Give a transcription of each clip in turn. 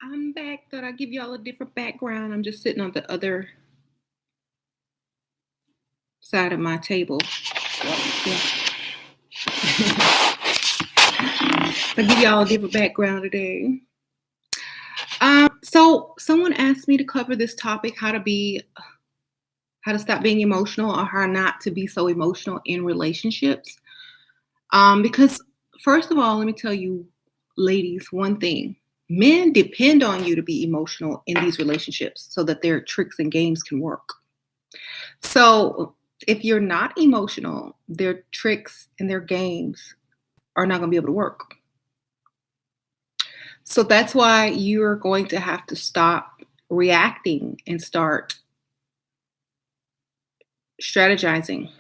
I'm back. Thought I'd give y'all a different background. I'm just sitting on the other side of my table. Yeah. I'll give y'all a different background today. So someone asked me to cover this topic, how to stop being emotional or how not to be so emotional in relationships. Because first of all, let me tell you, ladies, one thing. Men depend on you to be emotional in these relationships so that their tricks and games can work. So if you're not emotional, their tricks and their games are not going to be able to work. So that's why you're going to have to stop reacting and start strategizing.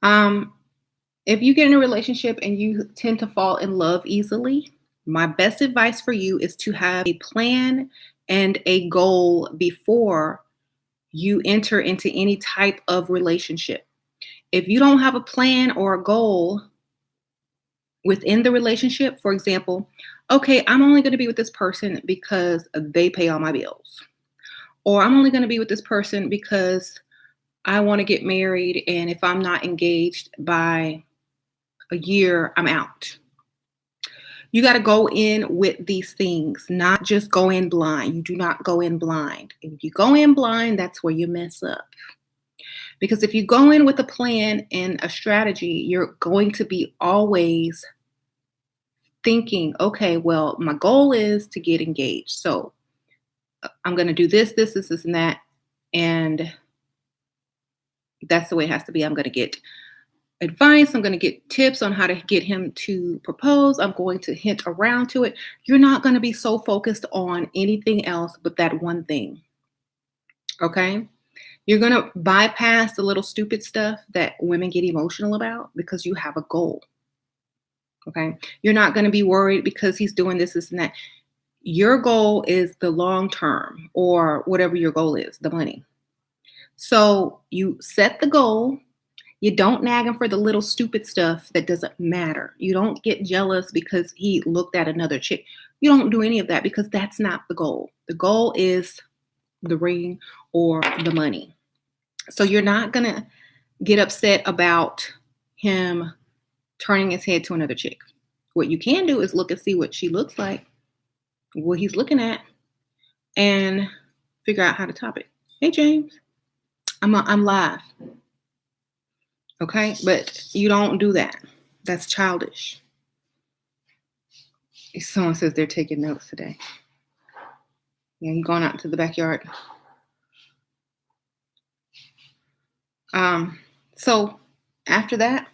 If you get in a relationship and you tend to fall in love easily, my best advice for you is to have a plan and a goal before you enter into any type of relationship. If you don't have a plan or a goal within the relationship, for example, okay, I'm only going to be with this person because they pay all my bills. Or I'm only going to be with this person because I want to get married, and if I'm not engaged by a year, I'm out. You got to go in with these things, not just go in blind. You do not go in blind. If you go in blind, that's where you mess up. Because if you go in with a plan and a strategy, you're going to be always thinking, okay, well, my goal is to get engaged. So I'm going to do this, and that. And that's the way it has to be. I'm going to get advice. I'm going to get tips on how to get him to propose. I'm going to hint around to it. You're not going to be so focused on anything else but that one thing. Okay? You're going to bypass the little stupid stuff that women get emotional about because you have a goal. Okay? You're not going to be worried because he's doing this, and that. Your goal is the long term, or whatever your goal is, the money. So you set the goal. You don't nag him for the little stupid stuff that doesn't matter. You don't get jealous because he looked at another chick. You don't do any of that because that's not the goal. The goal is the ring or the money. So you're not going to get upset about him turning his head to another chick. What you can do is look and see what she looks like, what he's looking at, and figure out how to top it. Hey, James, I'm live. Okay, but you don't do that. That's childish. Someone says they're taking notes today. Yeah, you going out to the backyard. So after that,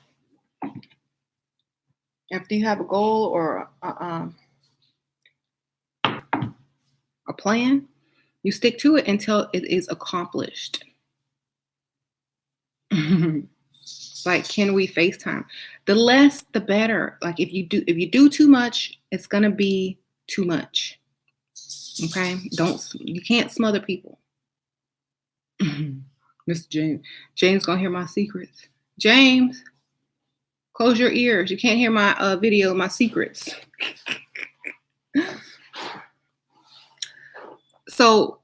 after you have a goal or a plan, you stick to it until it is accomplished. Like, can we FaceTime? The less, the better. Like, if you do too much, it's gonna be too much. Okay, you can't smother people. Mr. James gonna hear my secrets. James, close your ears. You can't hear my video, my secrets. So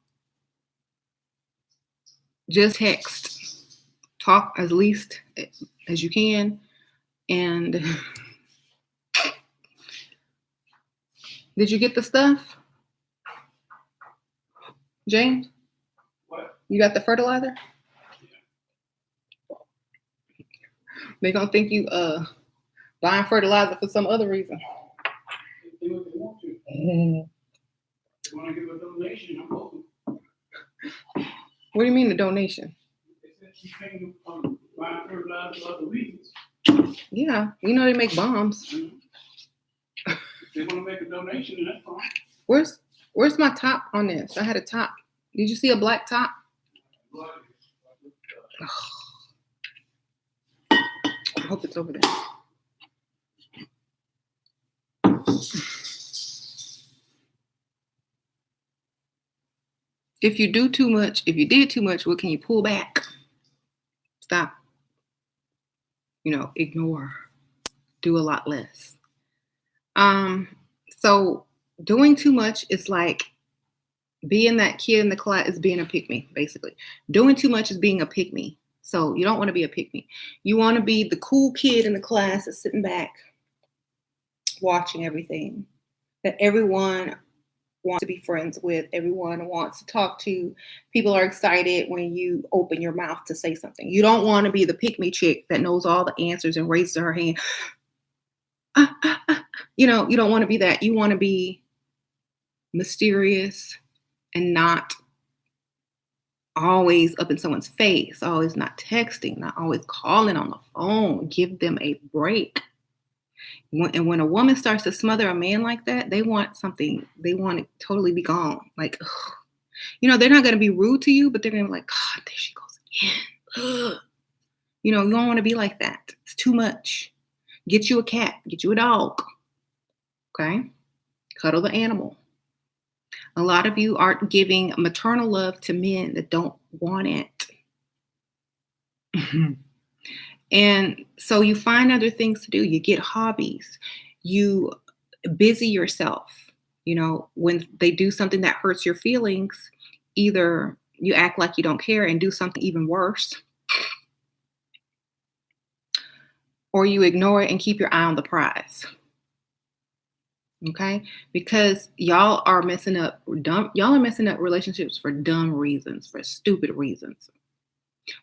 just text, talk as least as you can, and did you get the stuff, James? What? You got the fertilizer? They're gonna think you buying fertilizer for some other reason. They do what they want to. They want to give a donation, I'm open. What do you mean the donation? They said she's paying buying fertilizer for other reasons. Yeah, you know they make bombs. Mm-hmm. If they want to make a donation, then that's fine. Where's my top on this? I had a top. Did you see a black top? I hope it's over there. If you did too much, what can you pull back? Stop. Ignore. Do a lot less. So Doing too much is like being that kid in the class is being a pick me, basically. Doing too much is being a pick me. So you don't want to be a pick me. You want to be the cool kid in the class that's sitting back, watching everything that everyone wants to be friends with, everyone wants to talk to. People are excited when you open your mouth to say something. You don't want to be the pick me chick that knows all the answers and raises her hand. You don't want to be that. You want to be mysterious and not always up in someone's face, always not texting, not always calling on the phone. Give them a break. And when a woman starts to smother a man like that, they want something. They want to totally be gone. Like, ugh. They're not going to be rude to you, but they're going to be like, God, there she goes again. Ugh. You don't want to be like that. It's too much. Get you a cat. Get you a dog. Okay? Cuddle the animal. A lot of you aren't giving maternal love to men that don't want it. And so you find other things to do. You get hobbies. You busy yourself. When they do something that hurts your feelings, either you act like you don't care and do something even worse, or you ignore it and keep your eye on the prize. Okay? Because y'all are messing up relationships for dumb reasons, for stupid reasons.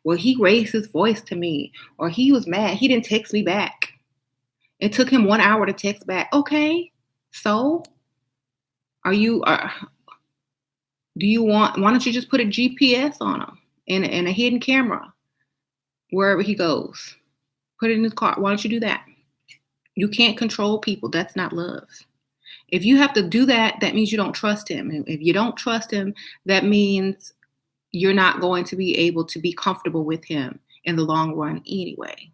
Well, he raised his voice to me, or he was mad. He didn't text me back. It took him 1 hour to text back. Okay. So why don't you just put a GPS on him and a hidden camera wherever he goes? Put it in his car. Why don't you do that? You can't control people. That's not love. If you have to do that, that means you don't trust him. And if you don't trust him, that means you're not going to be able to be comfortable with him in the long run anyway.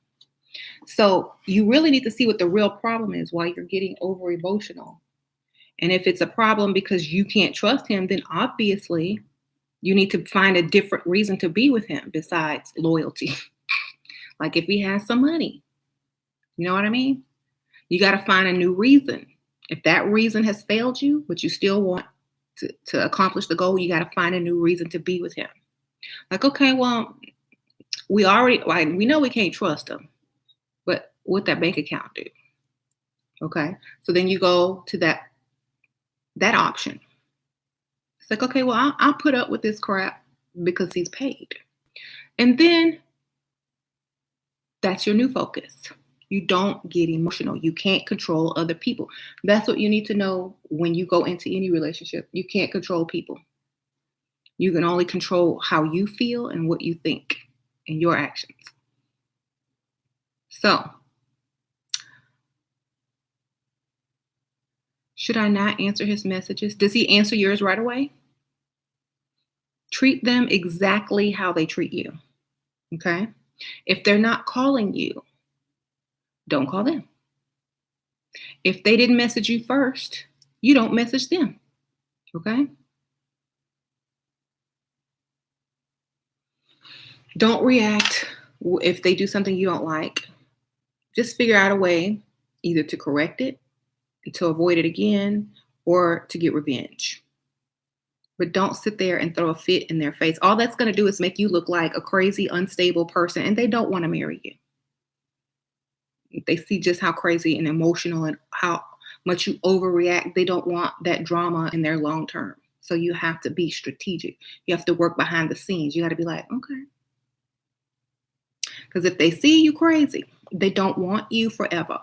So you really need to see what the real problem is while you're getting over emotional. And if it's a problem because you can't trust him, then obviously you need to find a different reason to be with him besides loyalty. Like if he has some money, you know what I mean? You got to find a new reason. If that reason has failed you, but you still want to accomplish the goal, you got to find a new reason to be with him. Like, okay, well, we know we can't trust him, but what that bank account do? Okay. So then you go to that option. It's like, okay, well, I'll put up with this crap because he's paid. And then that's your new focus. You don't get emotional. You can't control other people. That's what you need to know when you go into any relationship. You can't control people. You can only control how you feel and what you think and your actions. So, should I not answer his messages? Does he answer yours right away? Treat them exactly how they treat you. Okay? If they're not calling you, don't call them. If they didn't message you first, you don't message them. Okay? Don't react if they do something you don't like. Just figure out a way either to correct it, to avoid it again, or to get revenge. But don't sit there and throw a fit in their face. All that's going to do is make you look like a crazy, unstable person, and they don't want to marry you. They see just how crazy and emotional and how much you overreact. They don't want that drama in their long term. So you have to be strategic. You have to work behind the scenes. You got to be like, okay. Because if they see you crazy, they don't want you forever.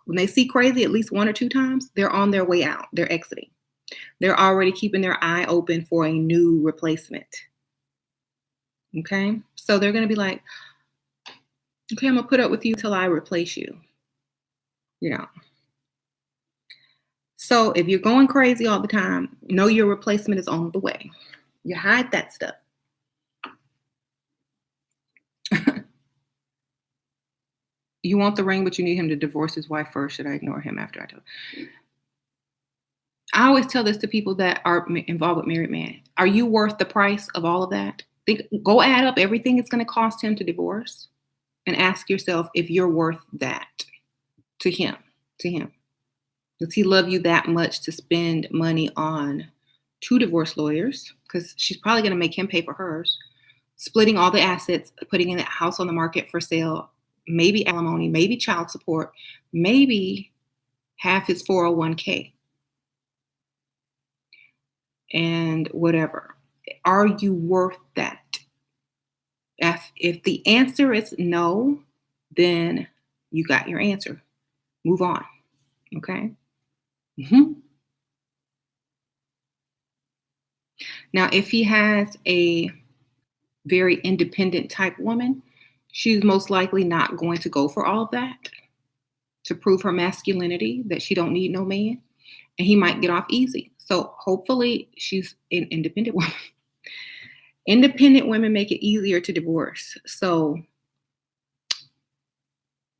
When they see crazy at least 1 or 2 times, they're on their way out. They're exiting. They're already keeping their eye open for a new replacement. Okay? So they're going to be like, okay, I'm going to put up with you till I replace you. So if you're going crazy all the time, know your replacement is on the way. You hide that stuff. You want the ring, but you need him to divorce his wife first. Should I ignore him after I tell? I always tell this to people that are involved with married men. Are you worth the price of all of that? Go add up everything it's going to cost him to divorce and ask yourself if you're worth that to him. Does he love you that much to spend money on two divorce lawyers? Because she's probably going to make him pay for hers. Splitting all the assets, putting in that house on the market for sale, maybe alimony, maybe child support, maybe half his 401k and whatever. Are you worth that? If the answer is no, then you got your answer. Move on. Okay. Now, if he has a very independent type woman, she's most likely not going to go for all of that to prove her masculinity, that she don't need no man, and he might get off easy. So hopefully she's an independent woman. Independent women make it easier to divorce. So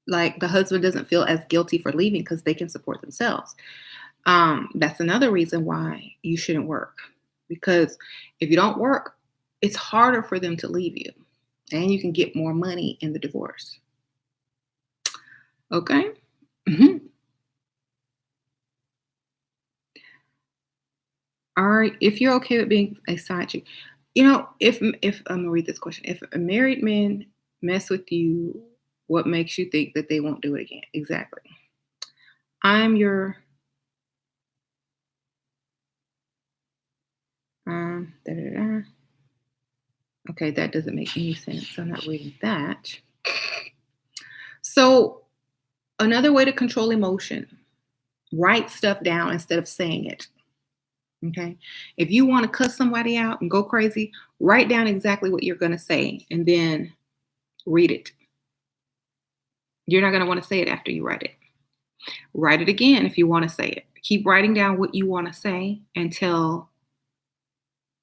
like the husband doesn't feel as guilty for leaving because they can support themselves. That's another reason why you shouldn't work. Because if you don't work, it's harder for them to leave you. And you can get more money in the divorce. Okay? All right. If you're okay with being a side chick, if I'm gonna read this question, if a married man mess with you, what makes you think that they won't do it again? Exactly. I'm your da, da, da. Okay, that doesn't make any sense. I'm not reading that. So another way to control emotion, write stuff down instead of saying it. Okay. If you want to cuss somebody out and go crazy, write down exactly what you're going to say and then read it. You're not going to want to say it after you write it. Write it again if you want to say it. Keep writing down what you want to say until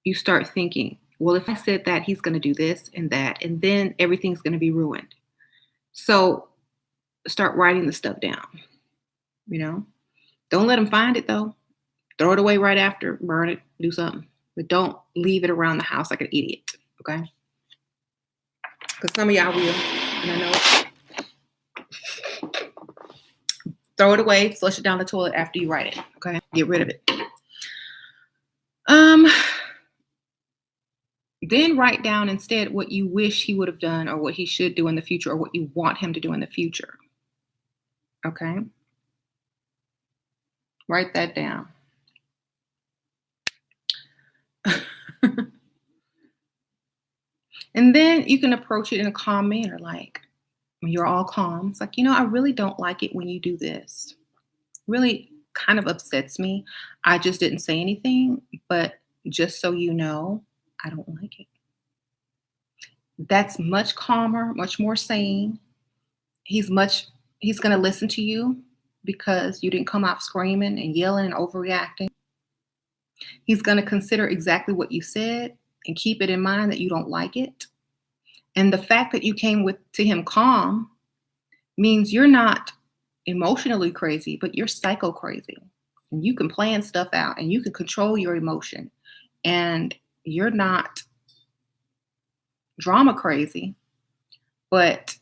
you start thinking, well, if I said that, he's going to do this and that, and then everything's going to be ruined. So start writing the stuff down. Don't let him find it though. Throw it away right after, burn it, do something. But don't leave it around the house like an idiot, okay? Because some of y'all will, and I know. Throw it away, flush it down the toilet after you write it, okay? Get rid of it. Then write down instead what you wish he would have done or what he should do in the future or what you want him to do in the future, okay? Write that down. And then you can approach it in a calm manner, like when you're all calm. It's like, I really don't like it when you do this. Really kind of upsets me. I just didn't say anything, but just so you know, I don't like it. That's much calmer, much more sane. He's going to listen to you because you didn't come out screaming and yelling and overreacting. He's going to consider exactly what you said and keep it in mind that you don't like it. And the fact that you came to him calm means you're not emotionally crazy, but you're psycho crazy. And you can plan stuff out and you can control your emotion. And you're not drama crazy, but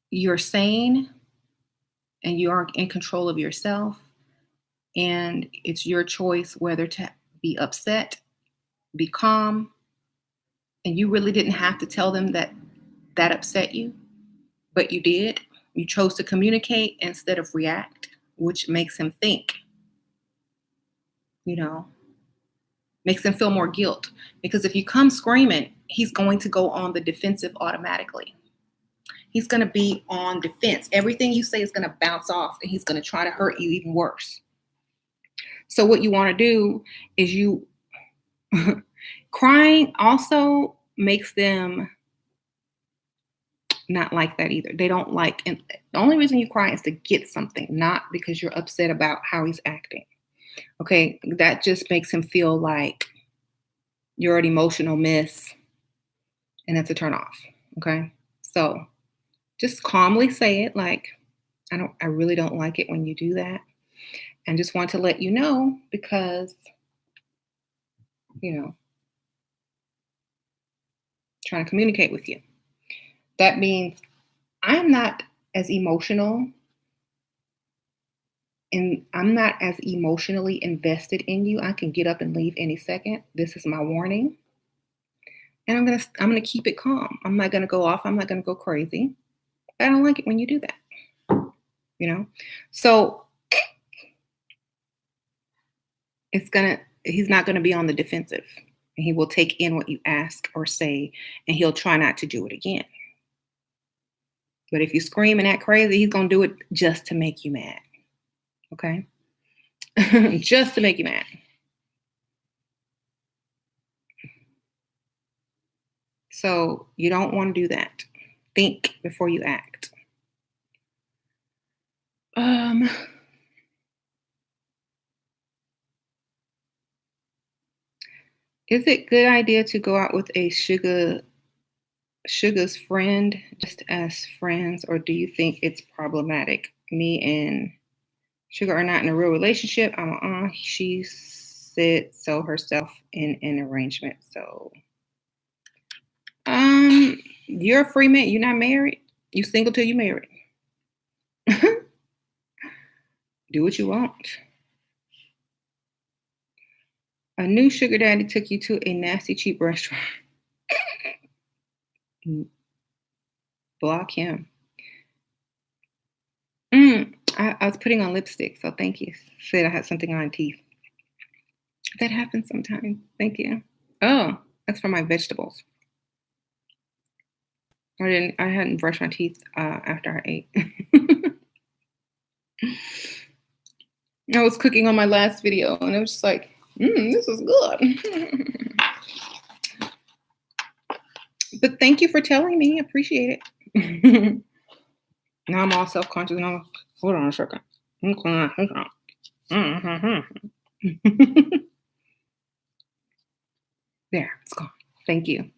you're sane and you are in control of yourself. And it's your choice whether to be upset, be calm. And you really didn't have to tell them that upset you, but you did. You chose to communicate instead of react, which makes him think, makes him feel more guilt. Because if you come screaming, he's going to go on the defensive automatically. He's going to be on defense. Everything you say is going to bounce off and he's going to try to hurt you even worse. So what you want to do is crying also makes them not like that either. They don't like, and the only reason you cry is to get something, not because you're upset about how he's acting. Okay, that just makes him feel like you're an emotional mess, and that's a turn off. Okay, so just calmly say it like, I really don't like it when you do that, and just want to let you know because, trying to communicate with you. That means I'm not as emotional and I'm not as emotionally invested in you. I can get up and leave any second. This is my warning. And I'm gonna keep it calm. I'm not gonna go off. I'm not gonna go crazy. I don't like it when you do that. You know? So he's not gonna be on the defensive. And he will take in what you ask or say, and he'll try not to do it again. But if you scream and act crazy, he's gonna do it just to make you mad. Okay? Just to make you mad. So you don't want to do that. Think before you act. Is it good idea to go out with a sugar's friend just as friends, or do you think it's problematic? Me and Sugar are not in a real relationship. She said so herself in an arrangement. So, you're a free man. You're not married. You single till you married. Do what you want. A new sugar daddy took you to a nasty cheap restaurant. Block him. I was putting on lipstick, so thank you. Said I had something on teeth. That happens sometimes. Thank you. Oh, that's for my vegetables. I hadn't brushed my teeth after I ate. I was cooking on my last video, and it was just like, this is good. But thank you for telling me. I appreciate it. Now I'm all self-conscious. Now, hold on a second. There, it's gone. Thank you.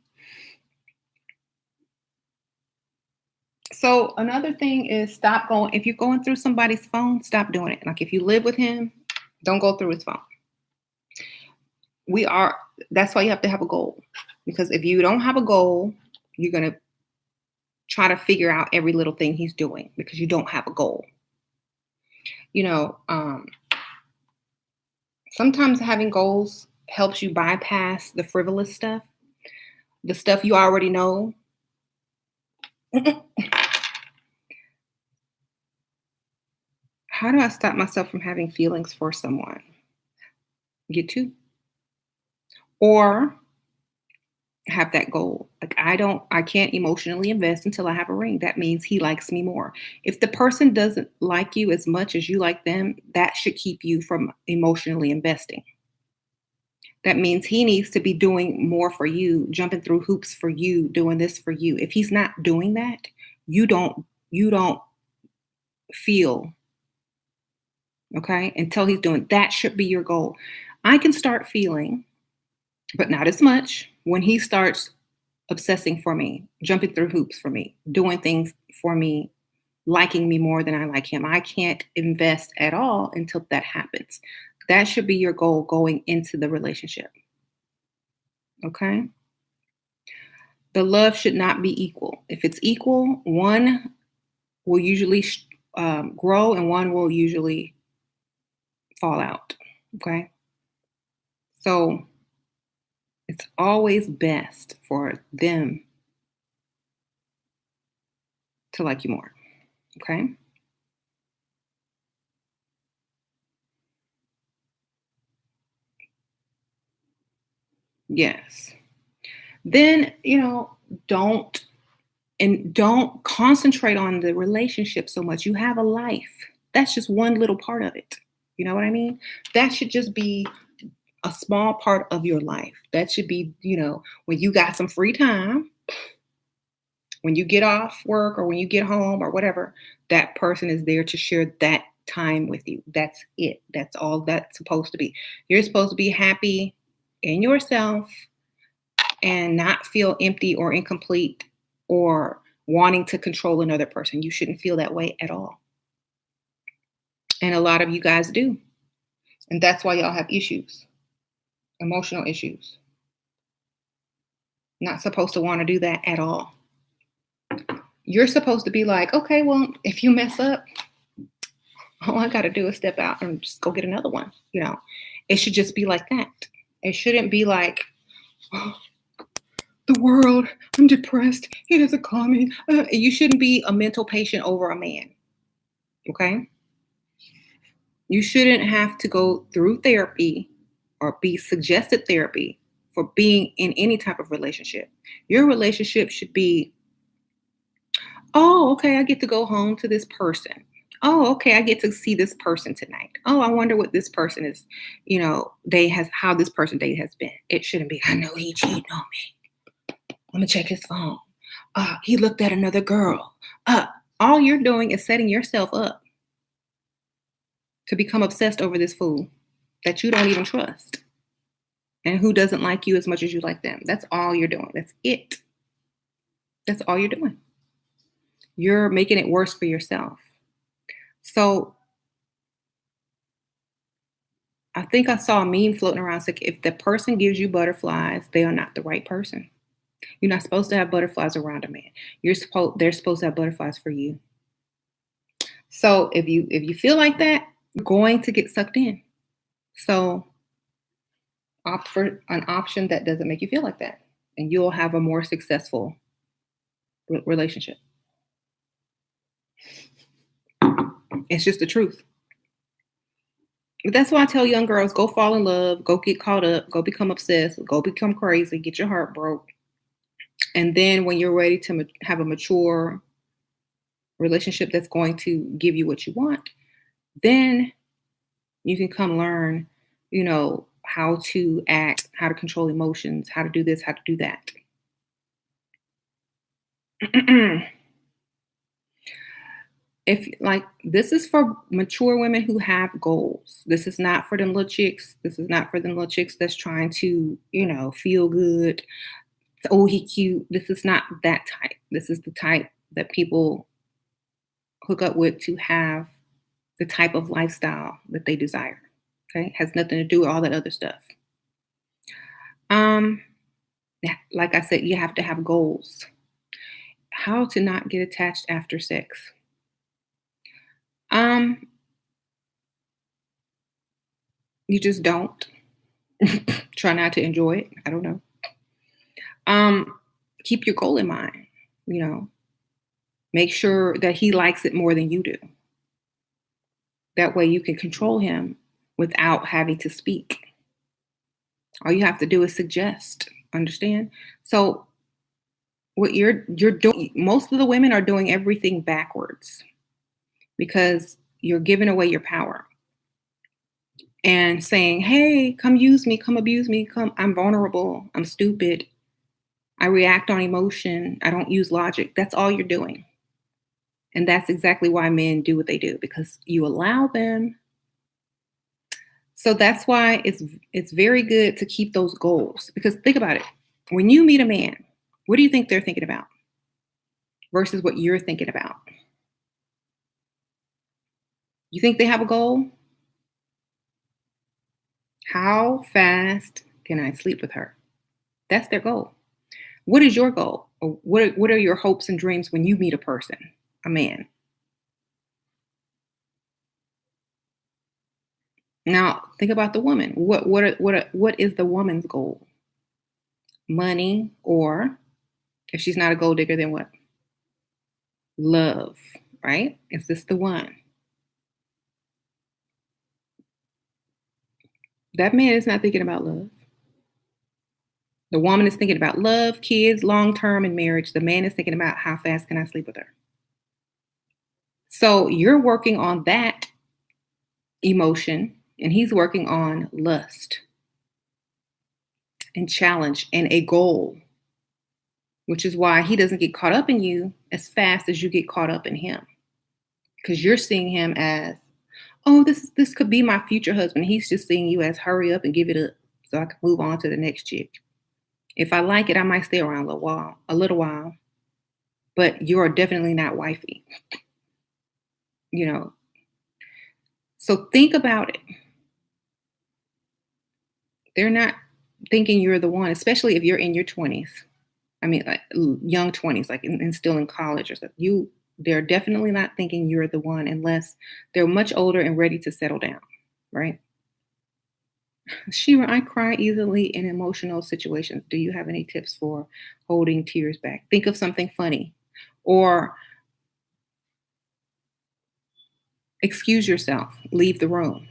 So another thing is stop going. If you're going through somebody's phone, stop doing it. Like if you live with him, don't go through his phone. That's why you have to have a goal. Because if you don't have a goal, you're going to try to figure out every little thing he's doing because you don't have a goal. Sometimes having goals helps you bypass the frivolous stuff, the stuff you already know. How do I stop myself from having feelings for someone? Get to. Or have that goal. Like I can't emotionally invest until I have a ring. That means he likes me more. If the person doesn't like you as much as you like them, that should keep you from emotionally investing. That means he needs to be doing more for you, jumping through hoops for you, doing this for you. If he's not doing that, you don't feel, okay, until he's doing that. Should be your goal. I can start feeling, but not as much, when he starts obsessing for me, jumping through hoops for me, doing things for me, liking me more than I like him. I can't invest at all until that happens. That should be your goal going into the relationship. Okay? The love should not be equal. If it's equal, one will usually grow and one will usually fall out. Okay? So it's always best for them to like you more. Okay? Yes. Then, don't concentrate on the relationship so much. You have a life. That's just one little part of it. You know what I mean? That should just be a small part of your life. That should be, when you got some free time, when you get off work or when you get home or whatever, that person is there to share that time with you. That's it. That's all that's supposed to be. You're supposed to be happy in yourself and not feel empty or incomplete or wanting to control another person. You shouldn't feel that way at all. And a lot of you guys do. And that's why y'all have issues, emotional issues. Not supposed to want to do that at all. You're supposed to be like, okay, well, if you mess up, All I got to do is step out and just go get another one. It should just be like that. It shouldn't be like, oh, the world, I'm depressed. He doesn't call me. You shouldn't be a mental patient over a man. Okay. You shouldn't have to go through therapy or be suggested therapy for being in any type of relationship. Your relationship should be, oh, okay, I get to go home to this person. Oh, okay, I get to see this person tonight. Oh, I wonder what this person is, how this person date has been. It shouldn't be, I know he cheated on me. Let me check his phone. He looked at another girl. All you're doing is setting yourself up to become obsessed over this fool that you don't even trust and who doesn't like you as much as you like them. That's all you're doing. That's it. That's all you're doing. You're making it worse for yourself. So I think I saw a meme floating around. It's like, if the person gives you butterflies, they are not the right person. You're not supposed to have butterflies around a man. They're supposed to have butterflies for you. So if you feel like that, you're going to get sucked in. So opt for an option that doesn't make you feel like that, and you'll have a more successful relationship. It's just the truth. But that's why I tell young girls, go fall in love, go get caught up, go become obsessed, go become crazy, get your heart broke. And then when you're ready to have a mature relationship that's going to give you what you want, then you can come learn, how to act, how to control emotions, how to do this, how to do that. This is for mature women who have goals. This is not for them little chicks. This is not for them little chicks that's trying to, feel good. Oh, he cute. This is not that type. This is the type that people hook up with to have the type of lifestyle that they desire. Okay. It has nothing to do with all that other stuff. Like I said, you have to have goals. How to not get attached after sex. You just don't. Try not to enjoy it. I don't know. Keep your goal in mind, make sure that he likes it more than you do. That way you can control him without having to speak. All you have to do is suggest, understand? So what you're doing, most of the women are doing everything backwards because you're giving away your power and saying, hey, come use me, come abuse me, I'm vulnerable, I'm stupid, I react on emotion, I don't use logic. That's all you're doing. And that's exactly why men do what they do, because you allow them. So that's why it's very good to keep those goals, because think about it. When you meet a man, what do you think they're thinking about versus what you're thinking about? You think they have a goal? How fast can I sleep with her? That's their goal. What is your goal? Or what are your hopes and dreams when you meet a person, a man? Now think about the woman. What is the woman's goal? Money, or if she's not a gold digger, then what? Love, right? Is this the one? That man is not thinking about love. The woman is thinking about love, kids, long term, and marriage. The man is thinking about how fast can I sleep with her. So you're working on that emotion, and he's working on lust and challenge and a goal, which is why he doesn't get caught up in you as fast as you get caught up in him, because you're seeing him as, oh, this could be my future husband. He's just seeing you as, hurry up and give it up so I can move on to the next chick. If I like it, I might stay around a little while, but you're definitely not wifey. So think about it. They're not thinking you're the one, especially if you're in your 20s. I mean, like young 20s, like and still in college or stuff. They're definitely not thinking you're the one unless they're much older and ready to settle down, right? Shira, I cry easily in emotional situations. Do you have any tips for holding tears back? Think of something funny or excuse yourself, leave the room.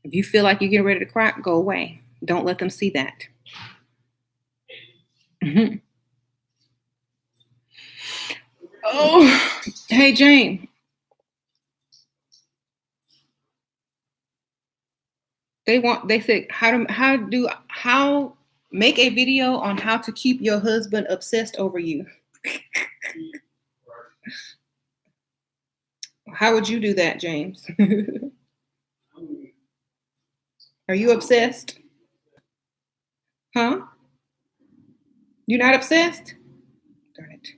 If you feel like you're getting ready to cry, go away. Don't let them see that. Mhm. Oh, hey, Jane. They said how make a video on how to keep your husband obsessed over you. How would you do that, James? Are you obsessed? Huh? You're not obsessed? Darn it.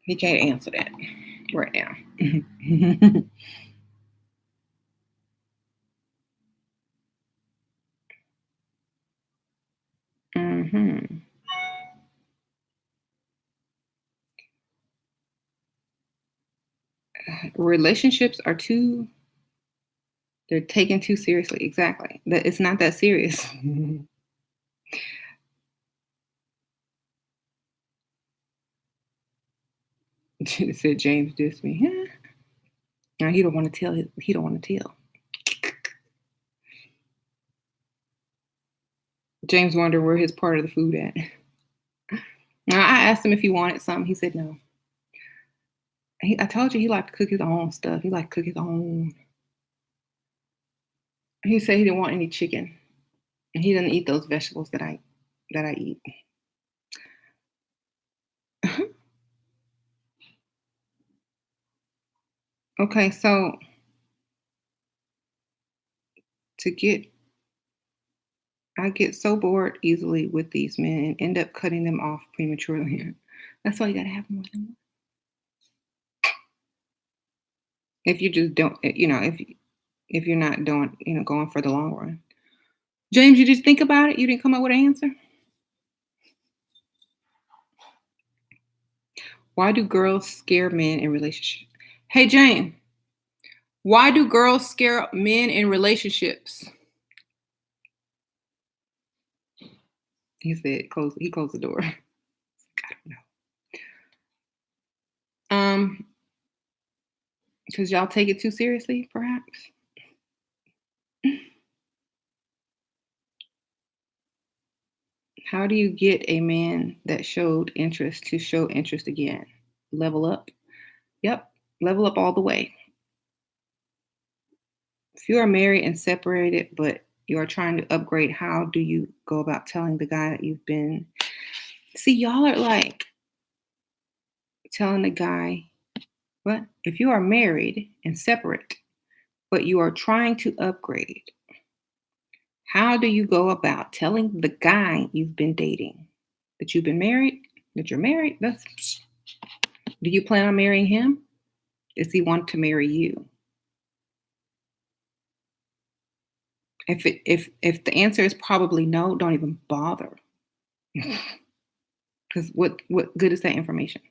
He can't answer that right now. hmm Relationships are they're taken too seriously. Exactly. That it's not that serious. Said James dissed me. Yeah. Now he don't want to tell. He don't want to tell. James wondered where his part of the food at. Now I asked him if he wanted something. He said no. I told you he liked to cook his own stuff. He liked to cook his own. He said he didn't want any chicken. He doesn't eat those vegetables that I eat. Okay, so to get I get so bored easily with these men and end up cutting them off prematurely. That's why you gotta have more than one. If you just don't, if you're not doing, going for the long run. James, you just think about it. You didn't come up with an answer. Why do girls scare men in relationships? Hey, James, why do girls scare men in relationships? He said, He closed the door. I don't know. Because y'all take it too seriously, perhaps. How do you get a man that showed interest to show interest again? Level up. Yep, level up all the way. If you are married and separated, but you are trying to upgrade, how do you go about telling the guy that you've been? See, y'all are like telling the guy, what? If you are married and separate, but you are trying to upgrade, how do you go about telling the guy you've been dating that you've been married, that you're married? Do you plan on marrying him? Does he want to marry you? If the answer is probably no, don't even bother. Because what good is that information?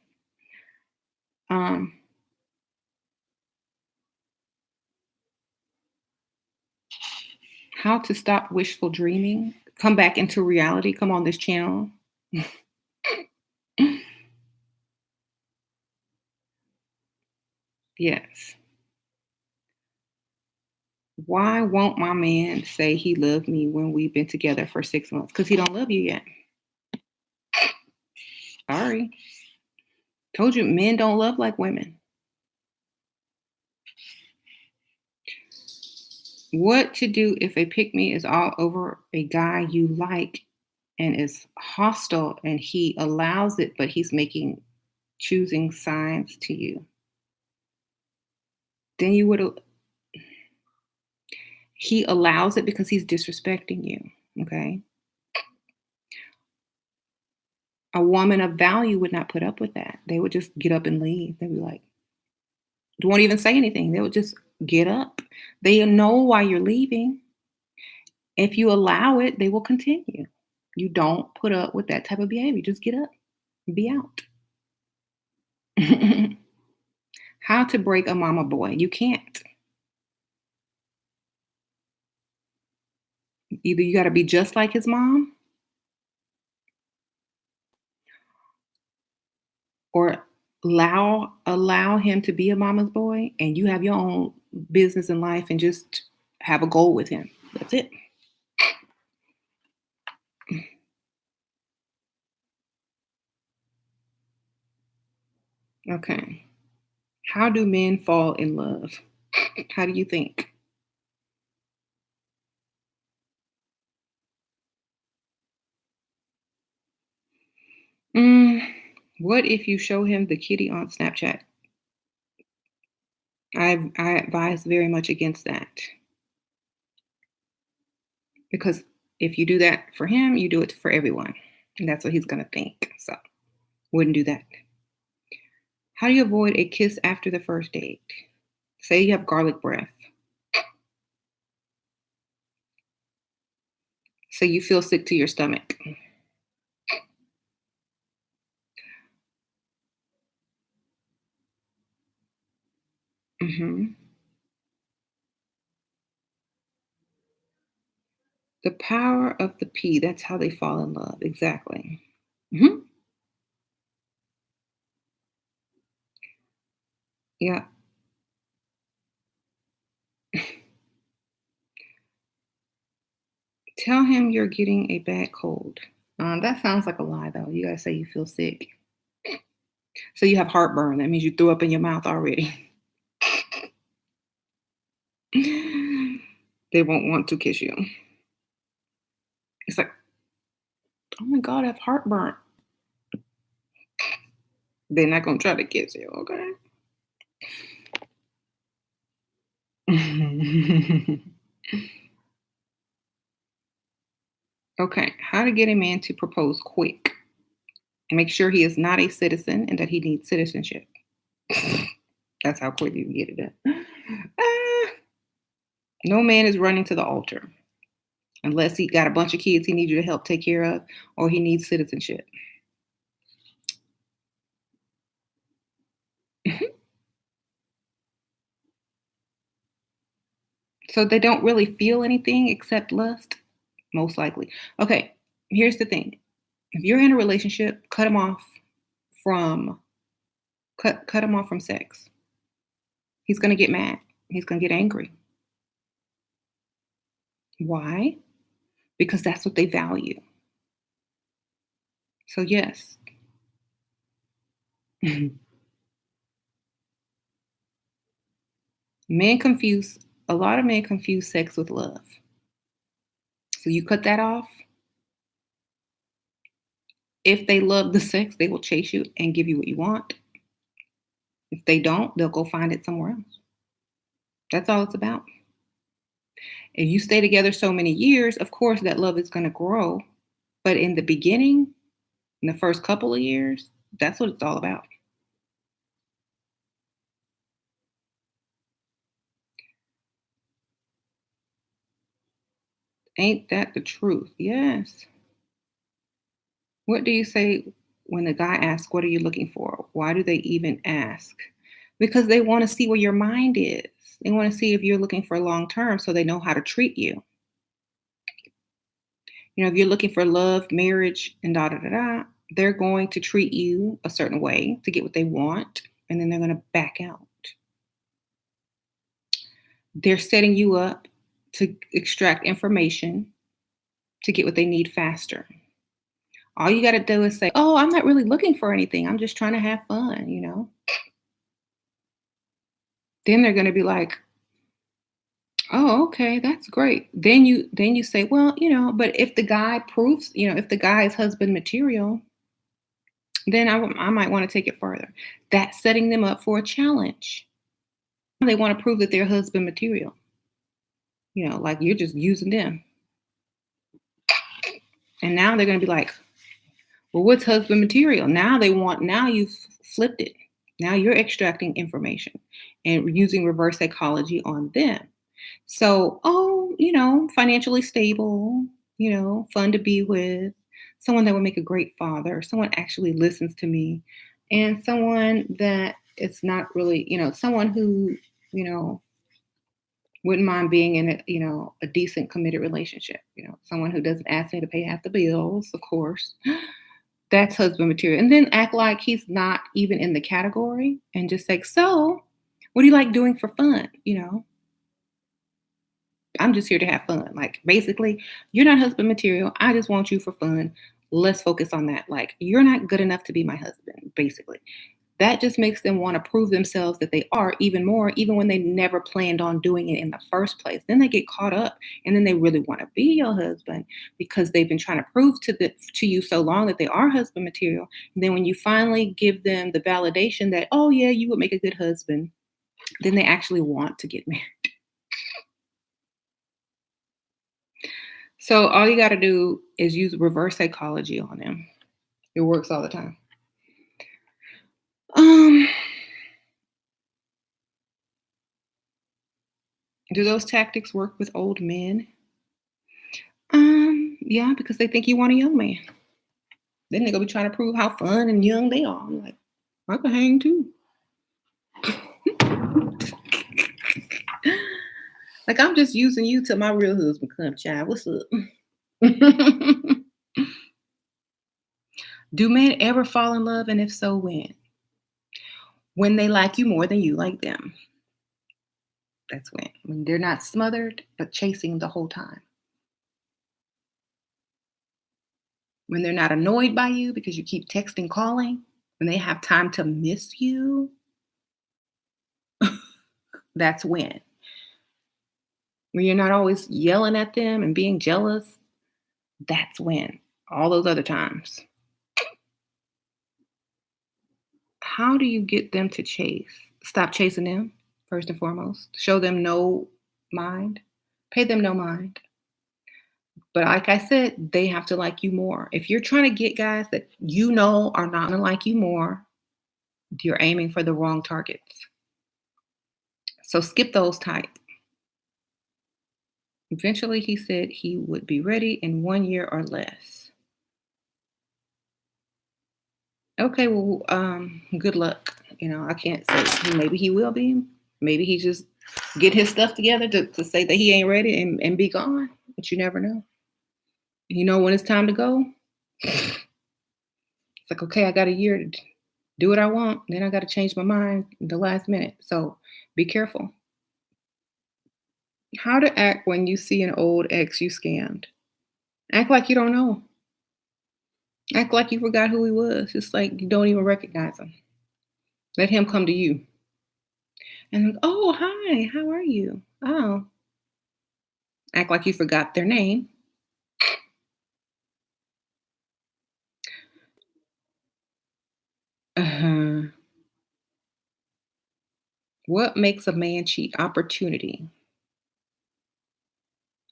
How to stop wishful dreaming? Come back into reality. Come on this channel. Yes. Why won't my man say he loved me when we've been together for 6 months? Because he don't love you yet. Sorry. Told you men don't love like women. What to do if a pick me is all over a guy you like and is hostile and he allows it, but he's choosing signs to you? Then you would, he allows it because he's disrespecting you. Okay. A woman of value would not put up with that. They would just get up and leave. They'd be like, won't even say anything. They would just get up. They know why you're leaving. If you allow it, they will continue. You don't put up with that type of behavior. Just get up and be out. How to break a mama boy. You can't. Either you got to be just like his mom or allow him to be a mama's boy and you have your own business in life and just have a goal with him. That's it. Okay. How do men fall in love? How do you think? Mm, what if you show him the kitty on Snapchat? I advise very much against that because if you do that for him, you do it for everyone. And that's what he's going to think. So, wouldn't do that. How do you avoid a kiss after the first date? Say you have garlic breath. So you feel sick to your stomach. hmm The power of the P. That's how they fall in love. Exactly. hmm Yeah. Tell him you're getting a bad cold. That sounds like a lie, though. You gotta say you feel sick. So you have heartburn. That means you threw up in your mouth already. They won't want to kiss you. It's like, oh my God, I have heartburn. They're not gonna try to kiss you, okay? Okay, how to get a man to propose quick. Make sure he is not a citizen and that he needs citizenship. That's how quick you can get it done. No man is running to the altar unless he got a bunch of kids he needs you to help take care of or he needs citizenship. So they don't really feel anything except lust, most likely. Okay, here's the thing. If you're in a relationship, from cut him off from sex. He's going to get mad. He's going to get angry. Why? Because that's what they value. So yes. Men confuse a lot of men confuse sex with love. So you cut that off. If they love the sex, they will chase you and give you what you want. If they don't, they'll go find it somewhere else. That's all it's about. If you stay together so many years, of course that love is going to grow. But in the beginning, in the first couple of years, that's what it's all about. Ain't that the truth? Yes. What do you say when the guy asks, what are you looking for? Why do they even ask? Because they want to see where your mind is. They want to see if you're looking for long term so they know how to treat you. If you're looking for love, marriage, and da da da da, they're going to treat you a certain way to get what they want, and then they're going to back out. They're setting you up to extract information to get what they need faster. All you got to do is say, "Oh, I'm not really looking for anything. I'm just trying to have fun." Then they're going to be like, "Oh, okay, that's great." Then you say, "Well, but if the guy proves, if the guy is husband material, then I might want to take it further." That's setting them up for a challenge. They want to prove that they're husband material. Like you're just using them. And now they're going to be like, well, what's husband material? Now you've flipped it. Now you're extracting information and using reverse psychology on them. So, oh, financially stable, fun to be with, someone that would make a great father, someone actually listens to me, and someone that it's not really, someone who, you know, wouldn't mind being in a decent committed relationship, someone who doesn't ask me to pay half the bills, of course. That's husband material. And then act like he's not even in the category and just say, so what do you like doing for fun? I'm just here to have fun. Like, basically, you're not husband material. I just want you for fun. Let's focus on that. Like, you're not good enough to be my husband, basically. That just makes them want to prove themselves that they are even more, even when they never planned on doing it in the first place. Then they get caught up and then they really want to be your husband because they've been trying to prove to you so long that they are husband material. And then when you finally give them the validation that, oh yeah, you would make a good husband, then they actually want to get married. So all you got to do is use reverse psychology on them. It works all the time. Um, do those tactics work with old men? Yeah, because they think you want a young man. Then they're gonna be trying to prove how fun and young they are. I'm like, I can hang too. Like, I'm just using you till my real husband come, child. What's up? Do men ever fall in love? And if so, when? When they like you more than you like them. That's when. When they're not smothered, but chasing the whole time. When they're not annoyed by you because you keep texting, calling. When they have time to miss you. That's when. When you're not always yelling at them and being jealous. That's when. All those other times. How do you get them to chase? Stop chasing them, first and foremost. Show them no mind. Pay them no mind. But like I said, they have to like you more. If you're trying to get guys that are not going to like you more, you're aiming for the wrong targets. So skip those type. Eventually, he said he would be ready in 1 year or less. Okay, well, good luck. I can't say. Maybe he will be. Maybe he just get his stuff together to say that he ain't ready and be gone. But you never know. When it's time to go, it's like, okay, I got a year to do what I want. Then I got to change my mind at the last minute. So be careful. How to act when you see an old ex you scammed. Act like you don't know. Act like you forgot who he was. Just like you don't even recognize him. Let him come to you. And like, oh, hi, how are you? Oh. Act like you forgot their name. Uh-huh. What makes a man cheat? Opportunity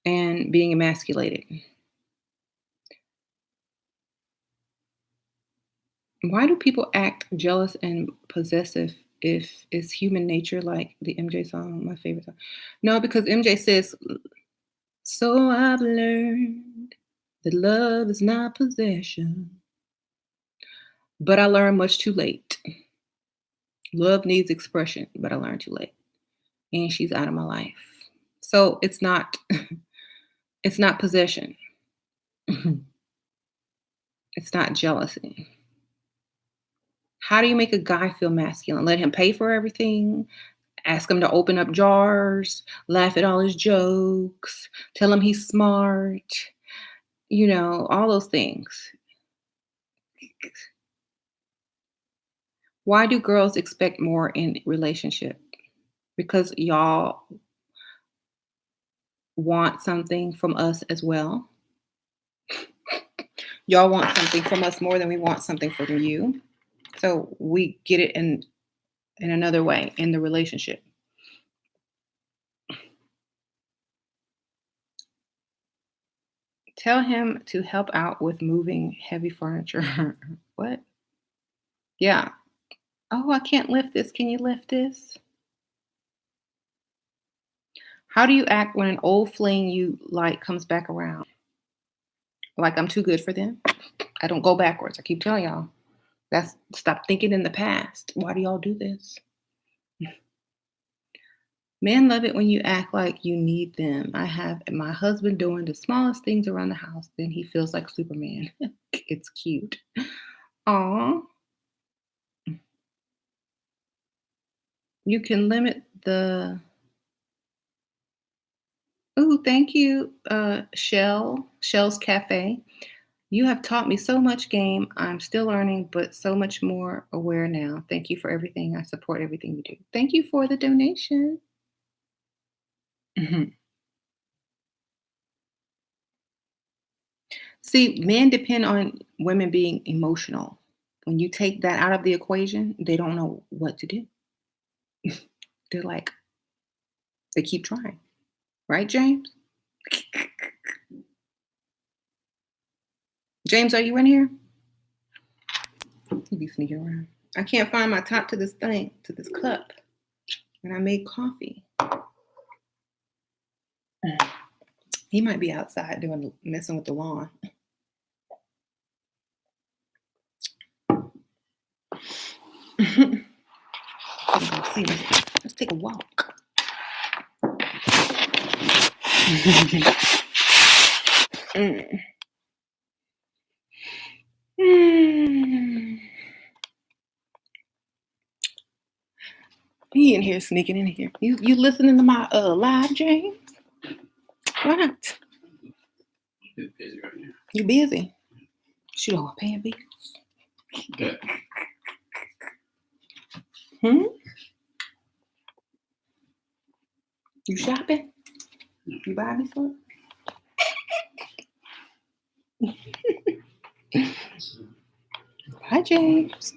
and being emasculated. Why do people act jealous and possessive if it's human nature, like the MJ song, my favorite song? No, because MJ says, so I've learned that love is not possession, but I learned much too late. Love needs expression, but I learned too late. And she's out of my life. So it's not it's not possession. It's not jealousy. How do you make a guy feel masculine? Let him pay for everything, ask him to open up jars, laugh at all his jokes, tell him he's smart, all those things. Why do girls expect more in relationship? Because y'all want something from us as well. Y'all want something from us more than we want something from you. So we get it in another way in the relationship. Tell him to help out with moving heavy furniture. What? Yeah. Oh, I can't lift this. Can you lift this? How do you act when an old fling you like comes back around? Like I'm too good for them? I don't go backwards. I keep telling y'all. That's stop thinking in the past. Why do y'all do this? Men love it when you act like you need them. I have my husband doing the smallest things around the house, then he feels like Superman. It's cute. Aw. You can limit the Ooh, thank you, Shell's Cafe. You have taught me so much game. I'm still learning, but so much more aware now. Thank you for everything. I support everything you do. Thank you for the donation. Mhm. See, men depend on women being emotional. When you take that out of the equation, they don't know what to do. They're like, they keep trying. Right, James? James, are you in here? You be sneaking around. I can't find my top to this thing, to this cup. And I made coffee. He might be outside doing messing with the lawn. See, let's take a walk. Mm. Mm. He in here sneaking in here. You listening to my live, James? Why not? I'm busy right now. You busy? Shoot, I'm paying bills. Yeah. You shopping? You buying me something? Hi, James.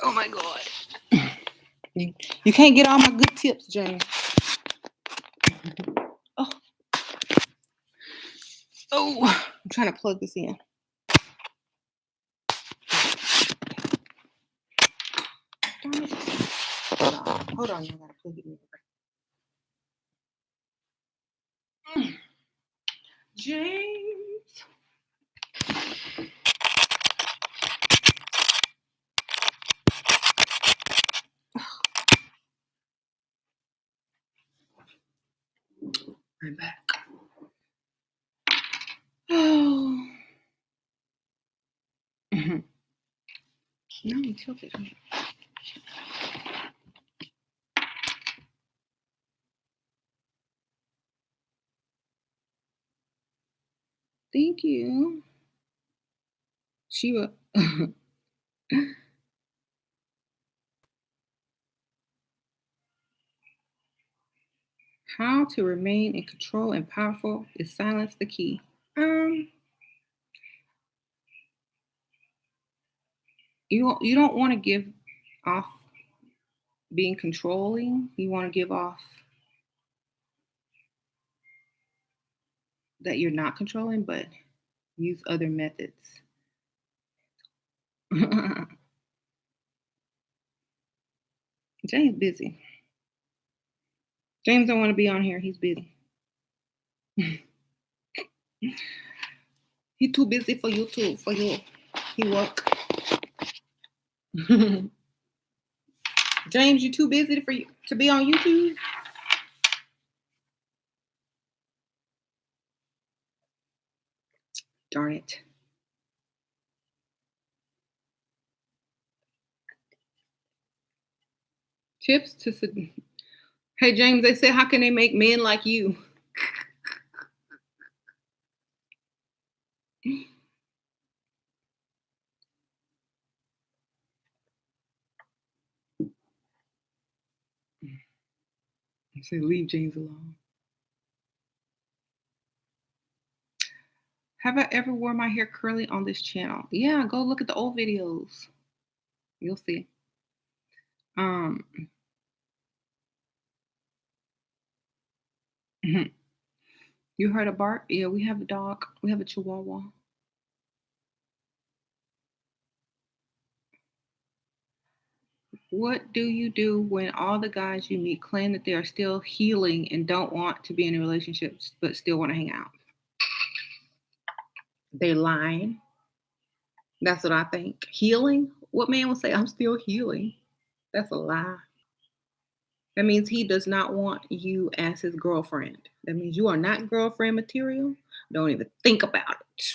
Oh my God. You can't get all my good tips, James. Oh, I'm trying to plug this in. Darn it. Hold on, you gotta plug it in. James. I'm back. Oh. No, you tilted me. Thank you. Shiva. How to remain in control and powerful is silence the key. You don't want to give off being controlling. You want to give off that you're not controlling, but use other methods. James busy. James don't want to be on here. He's busy. He too busy for you too. For you, he work. James, you too busy for you to be on YouTube. Darn it. Tips to Hey James, they say how can they make men like you? I say leave James alone. Have I ever worn my hair curly on this channel? Yeah, go look at the old videos. You'll see. You heard a bark? Yeah, we have a dog. We have a chihuahua. What do you do when all the guys you meet claim that they are still healing and don't want to be in a relationship but still want to hang out? They're lying. That's what I think. Healing? What man will say, I'm still healing? That's a lie. That means he does not want you as his girlfriend. That means you are not girlfriend material. Don't even think about it.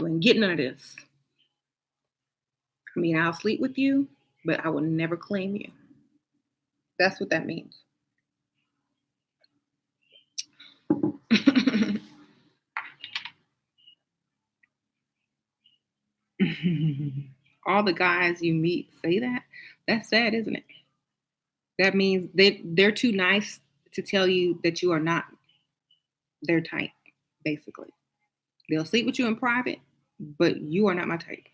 You ain't getting none of this. I mean, I'll sleep with you, but I will never claim you. That's what that means. All the guys you meet say that. That's sad, isn't it? That means they're too nice to tell you that you are not their type, basically. They'll sleep with you in private, but you are not my type.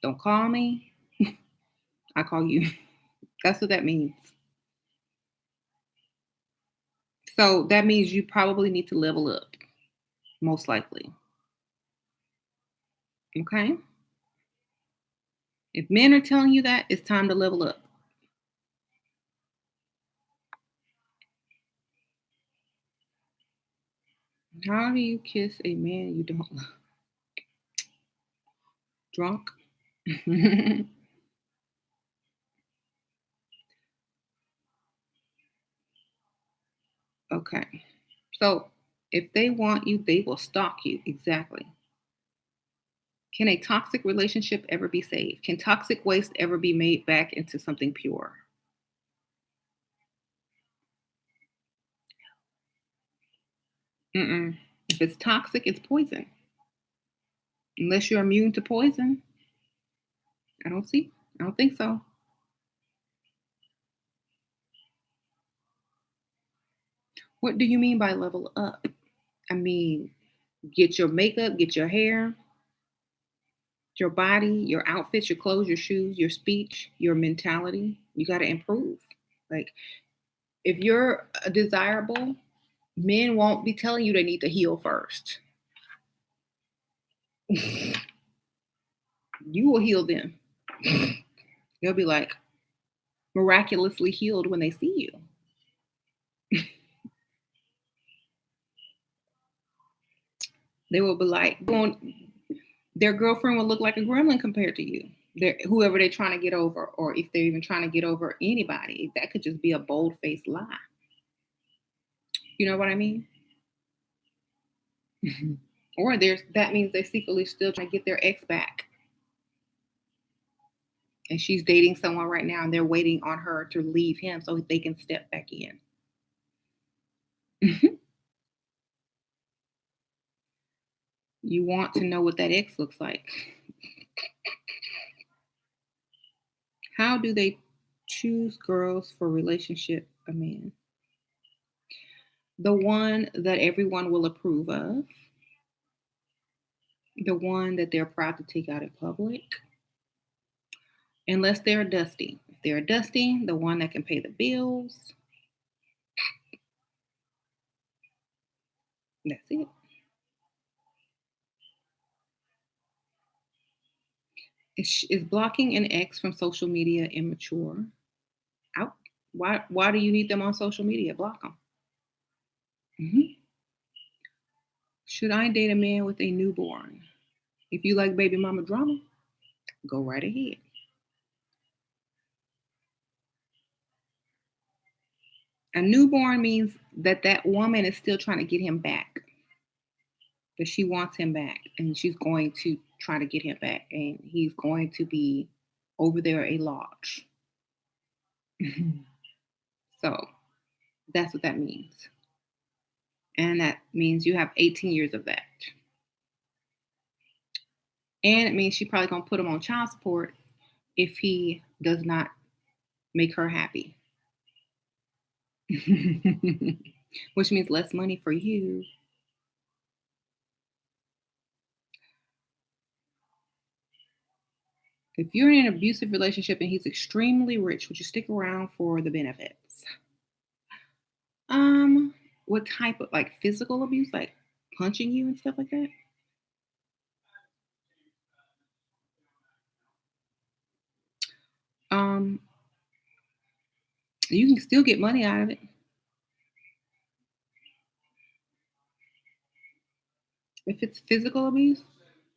Don't call me. I call you. That's what that means. So that means you probably need to level up, most likely. Okay? If men are telling you that, it's time to level up. How do you kiss a man you don't love? Drunk? Okay. So if they want you, they will stalk you. Exactly. Can a toxic relationship ever be saved? Can toxic waste ever be made back into something pure? Mm-mm. If it's toxic, it's poison. Unless you're immune to poison, I don't see. I don't think so. What do you mean by level up? I mean, get your makeup, get your hair, your body, your outfits, your clothes, your shoes, your speech, your mentality. You got to improve. Like, if you're desirable, men won't be telling you they need to heal first. You will heal them. They'll be like miraculously healed when they see you. They will be like, going, their girlfriend will look like a gremlin compared to you. Whoever they're trying to get over, or if they're even trying to get over anybody, that could just be a bold faced lie. You know what I mean? Or there's that means they're secretly still trying to get their ex back. And she's dating someone right now and they're waiting on her to leave him so they can step back in. You want to know what that ex looks like. How do they choose girls for relationship a man? The one that everyone will approve of, the one that they're proud to take out in public, unless they're dusty. If they're dusty, the one that can pay the bills. That's it. Is blocking an ex from social media immature? Out. Why do you need them on social media? Block them. Hmm. Should I date a man with a newborn? If you like baby mama drama, go right ahead. A newborn means that that woman is still trying to get him back, that she wants him back, and she's going to try to get him back, and he's going to be over there a lodge. So that's what that means. And that means you have 18 years of that. And it means she probably gonna put him on child support if he does not make her happy. Which means less money for you. If you're in an abusive relationship and he's extremely rich, would you stick around for the benefits? Um, What type of like physical abuse, like punching you and stuff like that? Um, you can still get money out of it. If it's physical abuse,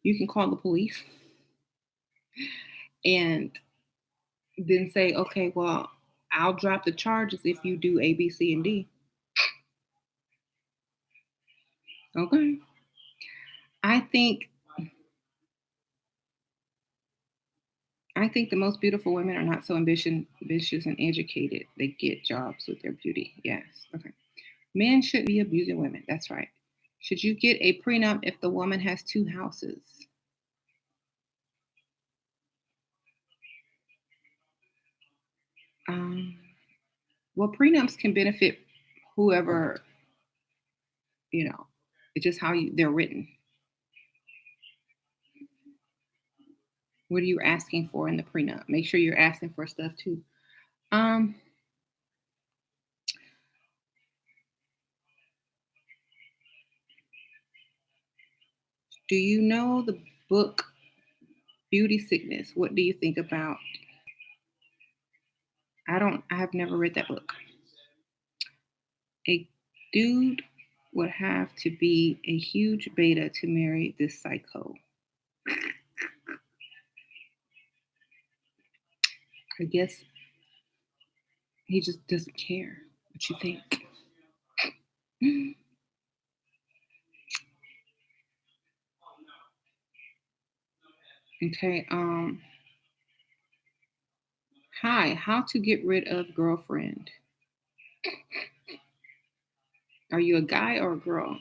you can call the police and then say, okay, well, I'll drop the charges if you do A, B, C, and D. Okay. I think I think the most beautiful women are not so ambitious and educated. They get jobs with their beauty. Yes. Okay. Men shouldn't be abusing women. That's right. Should you get a prenup if the woman has two houses? Um, well, prenups can benefit whoever, you know. It's just how they're written. What are you asking for in the prenup? Make sure you're asking for stuff too. Um, do you know the book Beauty Sickness? What do you think about? I have never read that book. A dude would have to be a huge beta to marry this psycho. I guess he just doesn't care what you think. Okay. Hi. How to get rid of girlfriend? Are you a guy or a girl?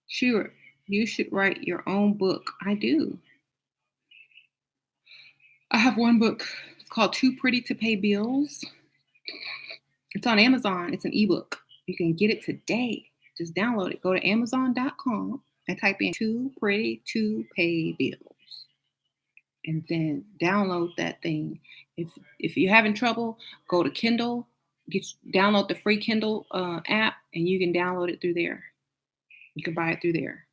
Sure. You should write your own book. I do. I have one book. It's called Too Pretty to Pay Bills. It's on Amazon. It's an ebook. You can get it today. Just download it. Go to Amazon.com and type in Too Pretty to Pay Bills. And then download that thing. If you're having trouble, go to Kindle, download the free Kindle app, and you can download it through there. You can buy it through there.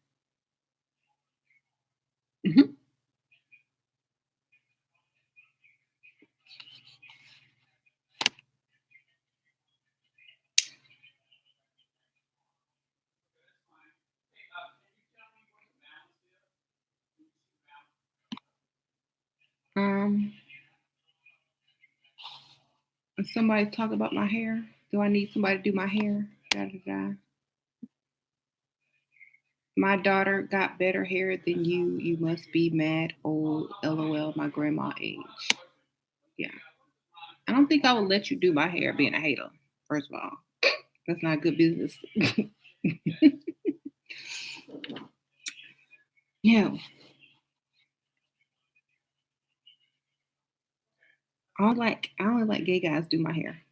Mhm. Um, if somebody talk about my hair, do I need somebody to do my hair? Da, da, da. My daughter got better hair than you. You must be mad old. LOL, my grandma age. Yeah. I don't think I would let you do my hair being a hater, first of all. That's not good business. Yeah. I only like gay guys do my hair.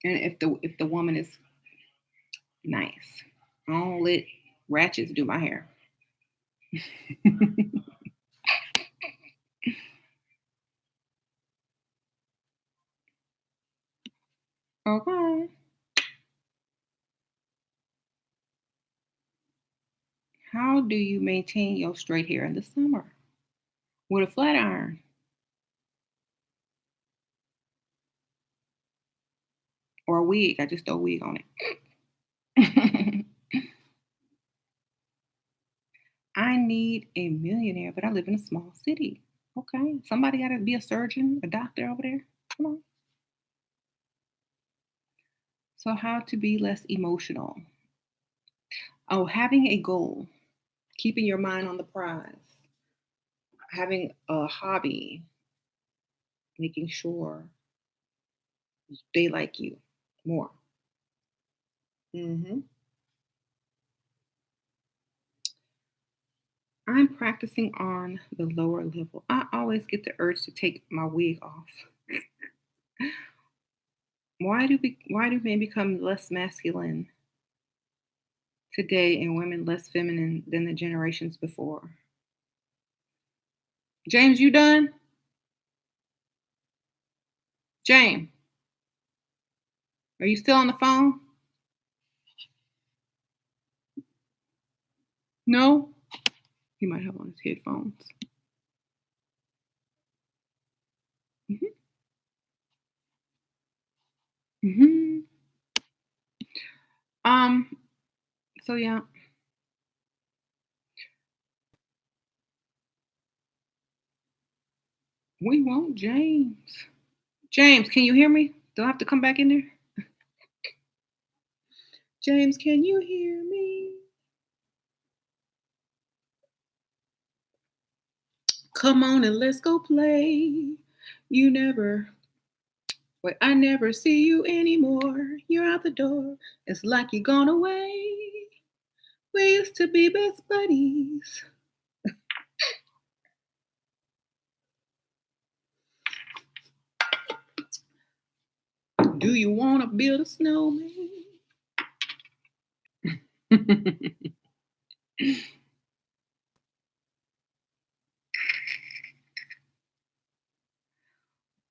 And if the woman is nice. I don't let ratchets do my hair. Okay. How do you maintain your straight hair in the summer? With a flat iron or a wig. I just throw a wig on it. I need a millionaire, but I live in a small city. Okay. Somebody got to be a surgeon, a doctor over there. Come on. So, how to be less emotional? Oh, having a goal, keeping your mind on the prize, having a hobby, making sure they like you more. Hmm. I'm practicing on the lower level. I always get the urge to take my wig off. Why do men become less masculine today and women less feminine than the generations before? James, you done? James, are you still on the phone? No? He might have on his headphones. Mm-hmm. Mm-hmm. So yeah. We want James. James, can you hear me? Do I have to come back in there? James, can you hear me? Come on and let's go play. You never, wait, I never see you anymore. You're out the door. It's like you're gone away. We used to be best buddies. Do you want to build a snowman?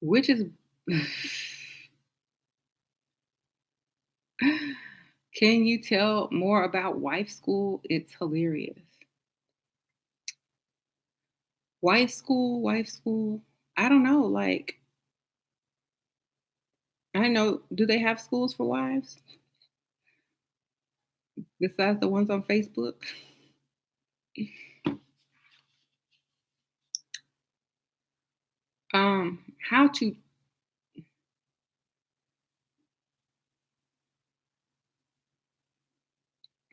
Which is, can you tell more about wife school? It's hilarious. Wife school, wife school. I don't know. Like, I know, do they have schools for wives besides the ones on Facebook? How to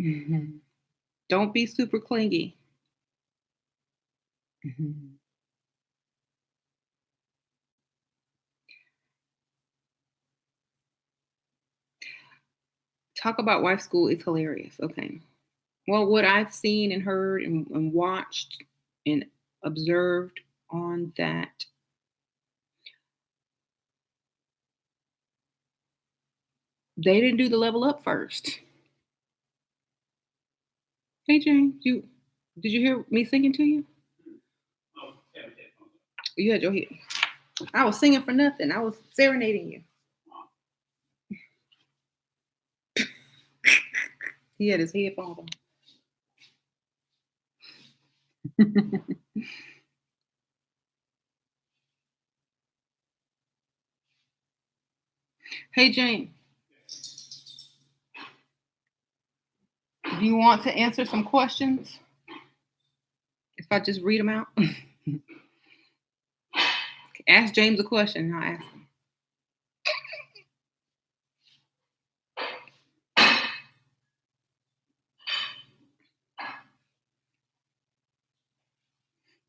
Mhm. Don't be super clingy. Mhm. Talk about wife school. It's hilarious. Okay. Well, what I've seen and heard and watched and observed on that, they didn't do the level up first. Hey, Jane, did you hear me singing to you? Oh, yeah, yeah. You had your head. I was singing for nothing. I was serenading you. He had his headphones on. Hey, Jane, do you want to answer some questions? If I just read them out, ask James a question and I'll ask him.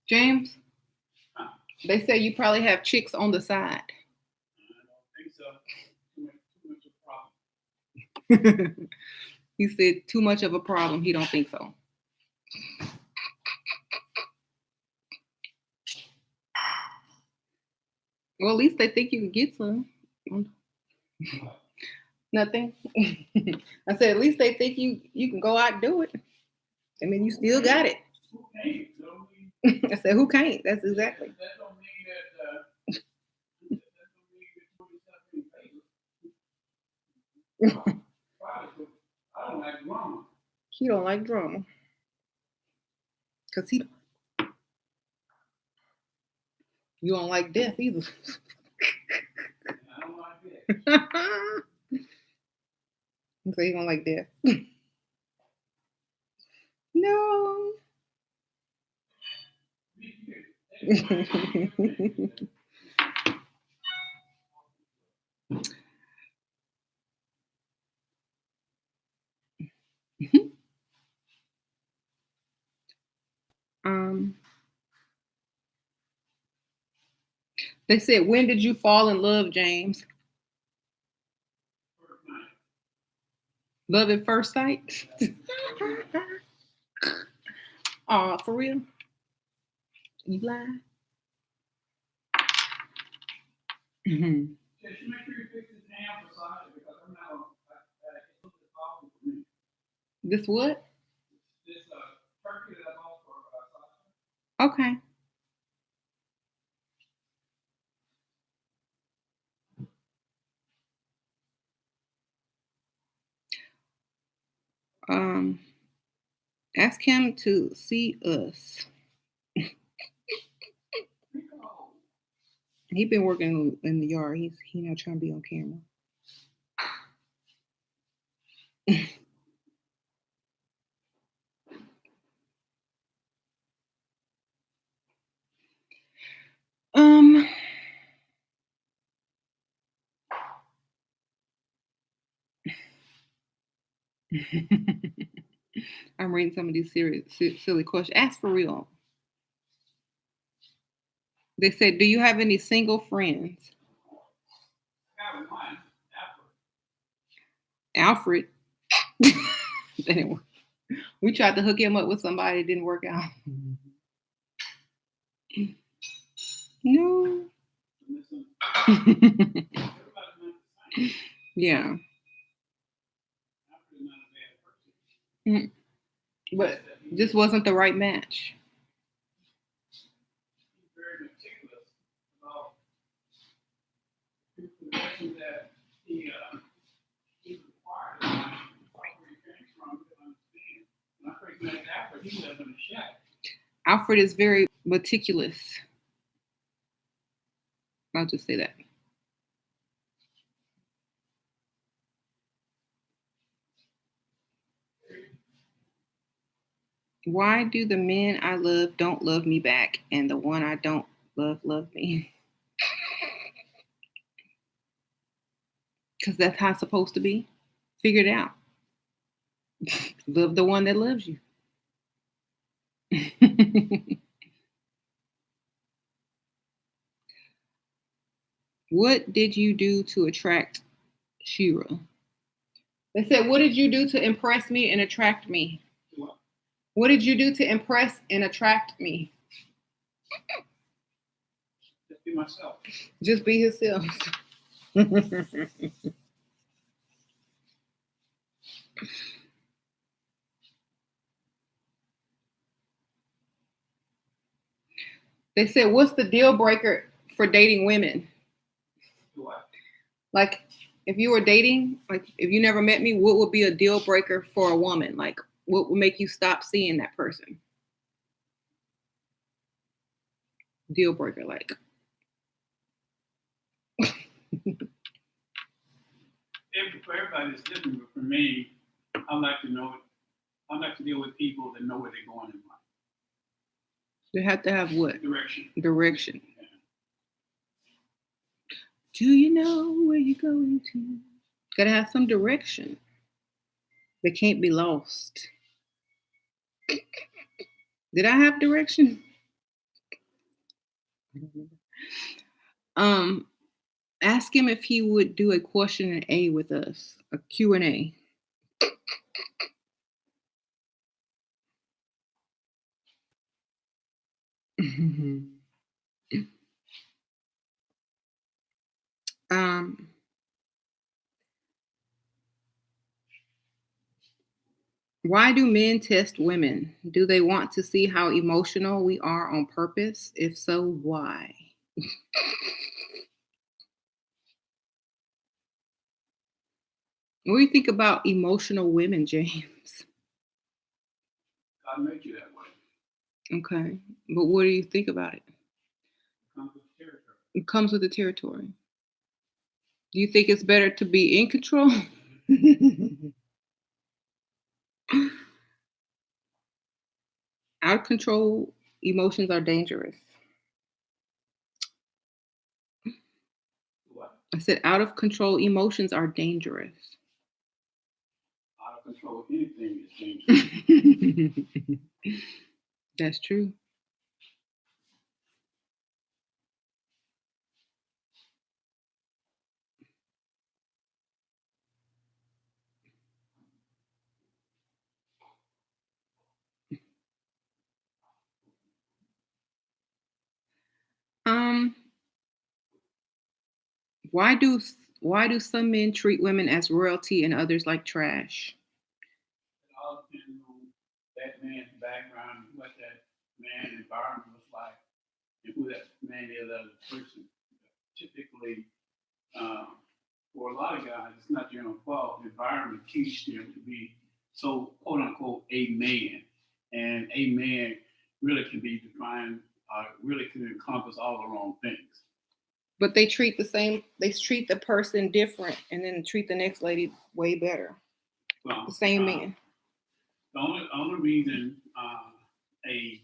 James, they say you probably have chicks on the side. I don't think so. Too much of a problem. He said too much of a problem. He don't think so. Well, at least they think you can get some. Nothing. I said at least they think you can go out and do it. I mean, you still got it. Who can't? Don't mean, I said who can't? That's exactly. that don't mean that that don't mean you're doing yourself any favor. I don't like drama. He don't like drama because you don't like death either. I don't like that. So you don't like death. No. um, they said, when did you fall in love, James? Love at first sight? Oh, for real? You lie? Mm-hmm. Yeah, she make sure you fix his hands beside it because I'm not it's a little problem for me. This what? This turkey that I bought for Okay. Ask him to see us. He been working in the yard. He not trying to be on camera. I'm reading some of these silly questions. Ask for real. They said, "Do you have any single friends?" I got one, Alfred. Anyway, we tried to hook him up with somebody. It didn't work out. No. Yeah. But just wasn't the right match. Very meticulous about the information that he required. Where he came from to understand. When I first met Alfred, he lived in a shack. Alfred is very meticulous. I'll just say that. Why do the men I love don't love me back, and the one I don't love me? Because that's how it's supposed to be. Figure it out. Love the one that loves you. What did you do to attract Shira? They said, what did you do to impress me and attract me? What did you do to impress and attract me? Just be myself. Just be yourself. They said, what's the deal breaker for dating women? What? Like, if you were dating, like, if you never met me, what would be a deal breaker for a woman? Like, what would make you stop seeing that person? Deal breaker, like. For everybody, it's different, but for me, I like to know. I like to deal with people that know where they're going in life. They have to have what? Direction. Direction. Yeah. Do you know where you're going to? Gotta have some direction. They can't be lost. Did I have direction? Ask him if he would do a question and A with us, a Q&A. Why do men test women? Do they want to see how emotional we are on purpose? If so, why? What do you think about emotional women, James? God made you that way. Okay. But what do you think about it? It comes with the territory. It comes with the territory. Do you think it's better to be in control? Out of control emotions are dangerous. What? I said out of control emotions are dangerous. Out of control, anything is dangerous. That's true. Um, why do some men treat women as royalty and others like trash? It all depends on that man's background, what that man's environment was like, and who that man is as a person. Typically, for a lot of guys, it's not their own fault. The environment teaches them to be so quote unquote a man, and a man really can be defined, really can encompass all the wrong things. But they treat the person different and then treat the next lady way better. Well, The same man. The only reason a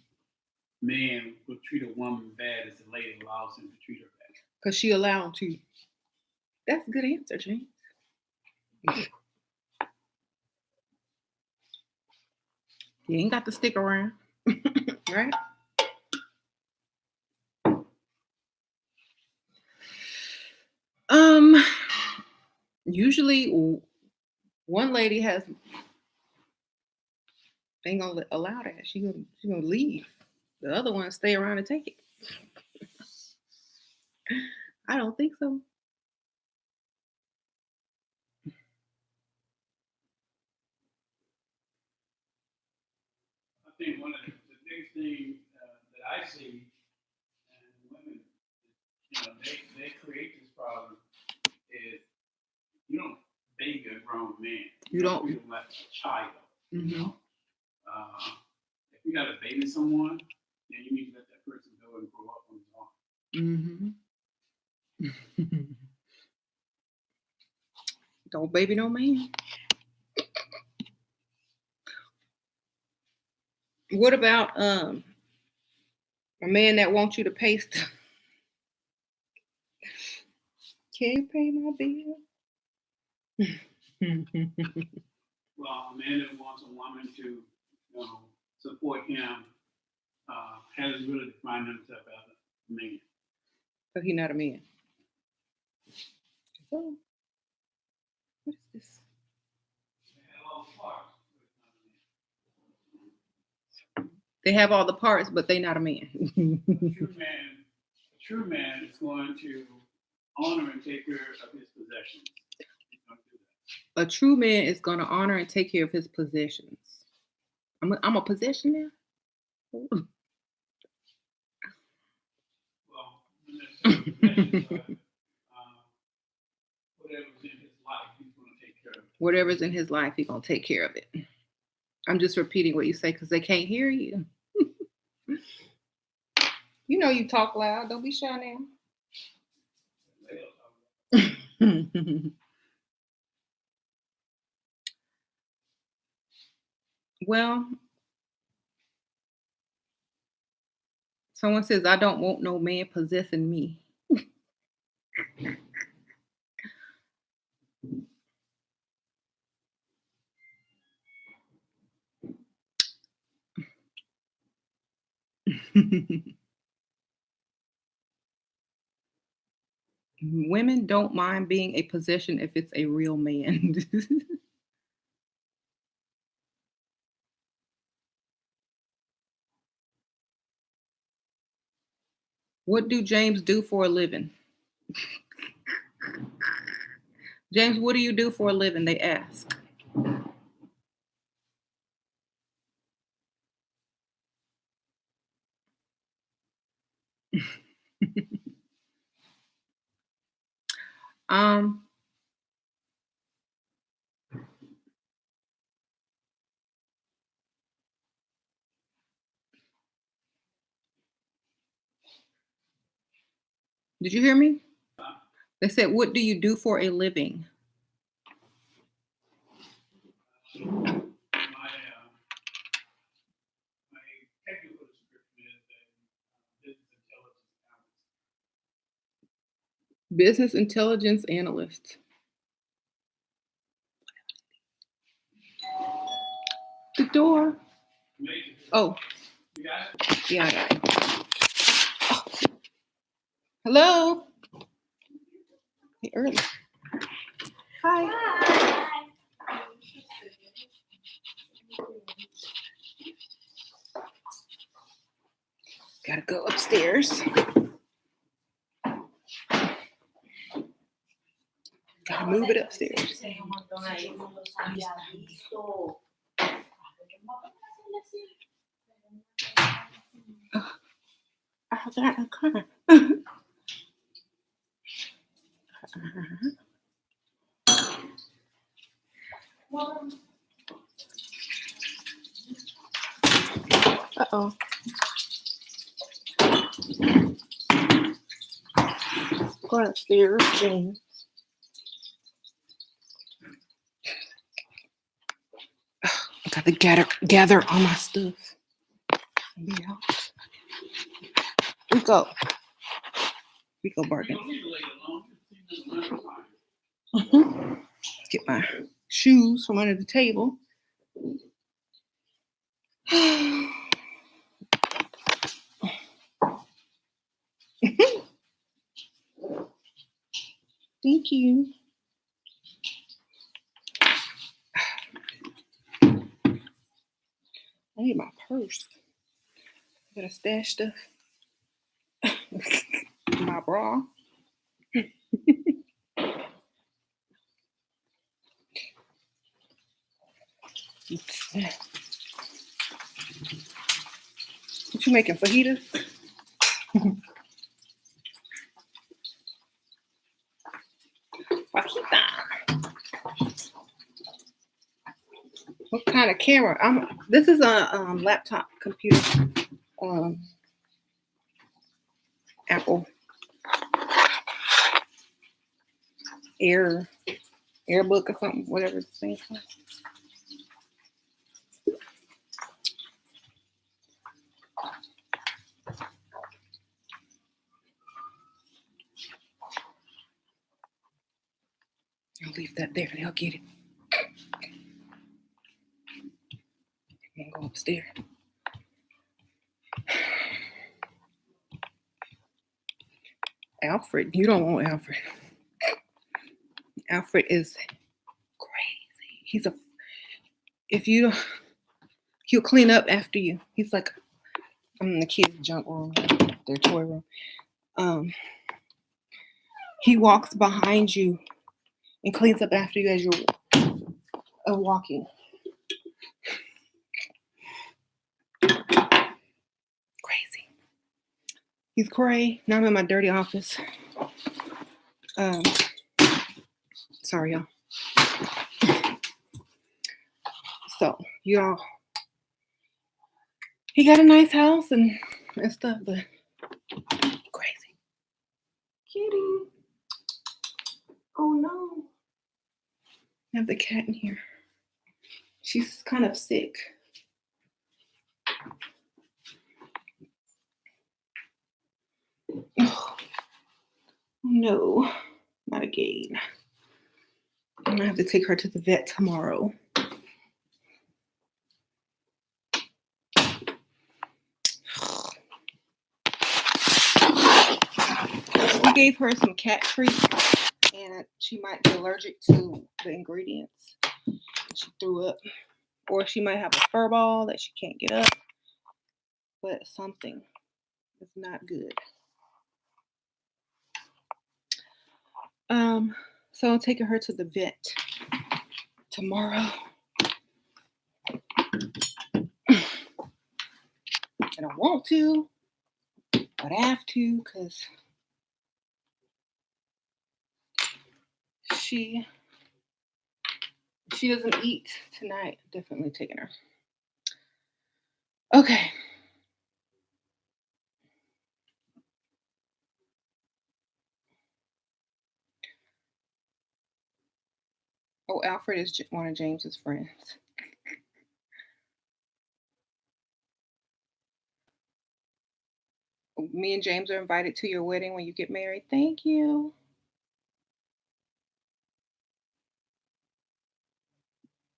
man would treat a woman bad is the lady allows him to treat her bad. Because she allowed him to. That's a good answer, James. You ain't got to stick around. Right? Usually one lady ain't gonna allow that. She gonna leave. The other one stay around and take it. I don't think so. I think one of the biggest things that I see, and women, they create this problem is you don't baby a grown man. You don't treat him like a child. Mm-hmm. You know, if you got to baby someone, then you need to let that person go and grow up on his own. Mm-hmm. Don't baby no man. What about a man that wants you to pay stuff? Can you pay my bill? Well, a man that wants a woman to, support him hasn't really defined himself as a man. So he's not a man. So, what is this? They have all the parts, but they're not a man. A true man is going to honor and take care of his possessions. A true man is going to honor and take care of his possessions. I'm a possession now? Well, whatever's in his life, he's going to take care of it. Whatever's in his life, he's going to take care of it. I'm just repeating what you say because they can't hear you. You know you talk loud. Don't be shy now. Well, someone says, I don't want no man possessing me. Women don't mind being a possession if it's a real man. What do James do for a living? James, what do you do for a living? They ask. Did you hear me? They said, what do you do for a living? My technical description is Business intelligence analyst. The door. Oh. Yeah, I got it. Oh. Hello. Hey, early. Hi. Gotta go upstairs. Gotta move it upstairs. I got a car. Uh-oh. Go downstairs, James. I got to gather all my stuff. Be out. Rico barking. Get my shoes from under the table. Thank you. I need my purse. I gotta stash stuff. My bra. What you making, fajitas? Fajita. What kind of camera? This is a laptop computer. Apple Airbook or something, whatever it's saying. I'll leave that there. They'll get it. I'm gonna go upstairs. Alfred, you don't want Alfred. Alfred is crazy. He'll clean up after you. He's like, I'm in the kids' junk room, their toy room. He walks behind you and cleans up after you as you're walking. Crazy. He's cray. Now I'm in my dirty office. Sorry, y'all. So, y'all, he got a nice house and stuff, but crazy. Kitty. Oh no. I have the cat in here. She's kind of sick. Oh no, not again. I'm gonna have to take her to the vet tomorrow. We gave her some cat treats and she might be allergic to the ingredients. She threw up. Or she might have a fur ball that she can't get up. But something is not good. So I'm taking her to the vet tomorrow. I don't want to, but I have to because she doesn't eat tonight. Definitely taking her. Okay. Oh, Alfred is one of James's friends. Me and James are invited to your wedding when you get married. Thank you.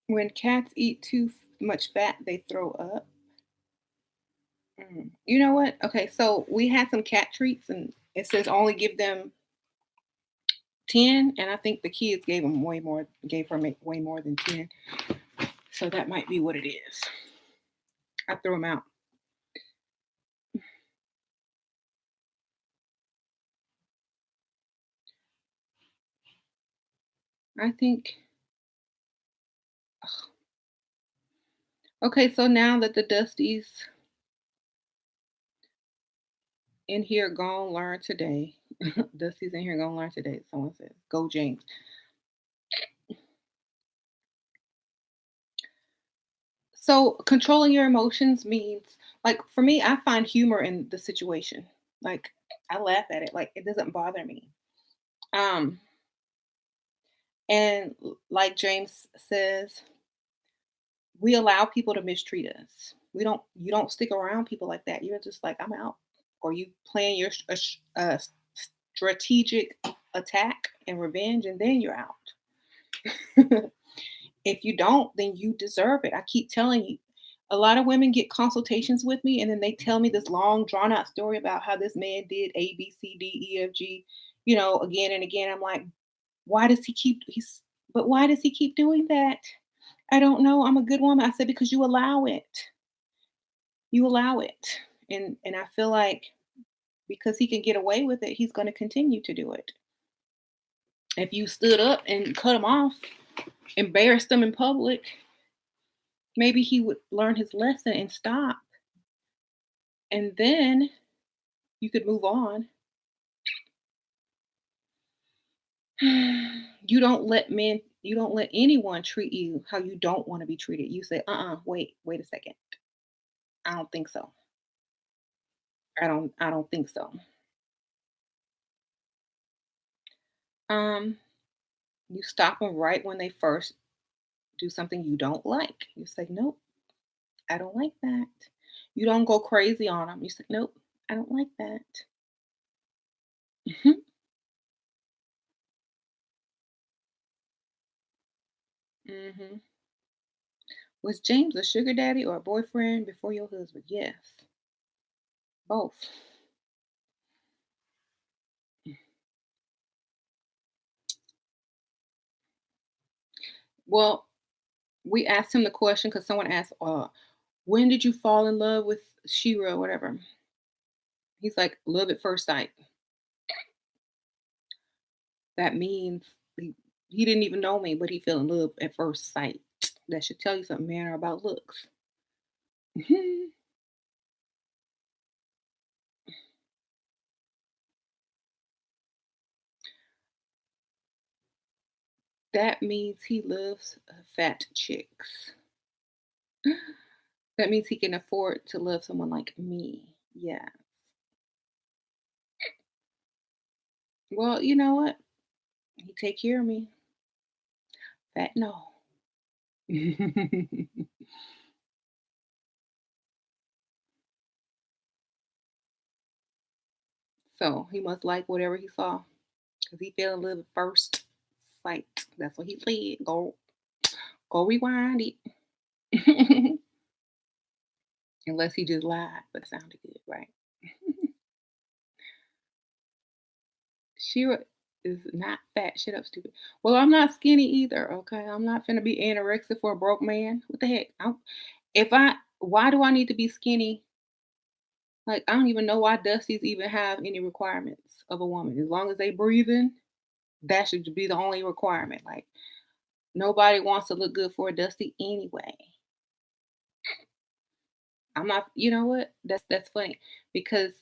When cats eat too much fat, they throw up. You know what? Okay, so we had some cat treats, and it says only give them 10, and I think the kids gave her way more than 10. So that might be what it is. I threw them out. I think. Okay, so now that the Dusties in here gonna learn today. Dusty's in here gonna learn today. Someone says, "Go James." So controlling your emotions means Like for me, I find humor in the situation. Like I laugh at it. Like it doesn't bother me. Um, and like James says, we allow people to mistreat us. We don't. You don't stick around people like that. You're just like I'm out, or you plan your strategic attack and revenge, and then you're out. If you don't, then you deserve it. I keep telling you. A lot of women get consultations with me and then they tell me this long drawn out story about how this man did A, B, C, D, E, F, G, again and again. I'm like, why does he keep he's but why does he keep doing that? I don't know. I'm a good woman. I said, because you allow it. You allow it. And I feel like because he can get away with it, he's gonna continue to do it. If you stood up and cut him off, embarrassed him in public, maybe he would learn his lesson and stop. And then you could move on. You don't let anyone treat you how you don't want to be treated. You say, wait a second. I don't think so. I don't think so. Um, you stop them right when they first do something you don't like. You say, nope, I don't like that. You don't go crazy on them. You say, nope, I don't like that. Mhm, mhm. Was James a sugar daddy or a boyfriend before your husband? Yes, both. Well, we asked him the question because someone asked, when did you fall in love with Shira or whatever? He's like, love at first sight. That means he didn't even know me, but he fell in love at first sight. That should tell you something, man, about looks. That means he loves fat chicks. That means he can afford to love someone like me. Yeah. Well, you know what? He take care of me. Fat no. So he must like whatever he saw because he fell in love at first sight. That's what he said. Go rewind it. Unless he just lied, but it sounded good, right? Shira is not fat. Shut up, stupid. Well, I'm not skinny either. Okay, I'm not finna be anorexic for a broke man. What the heck? Why do I need to be skinny? Like, I don't even know why Dusties even have any requirements of a woman. As long as they breathing, that should be the only requirement. Like, nobody wants to look good for a Dusty anyway. I'm not. You know what? That's funny because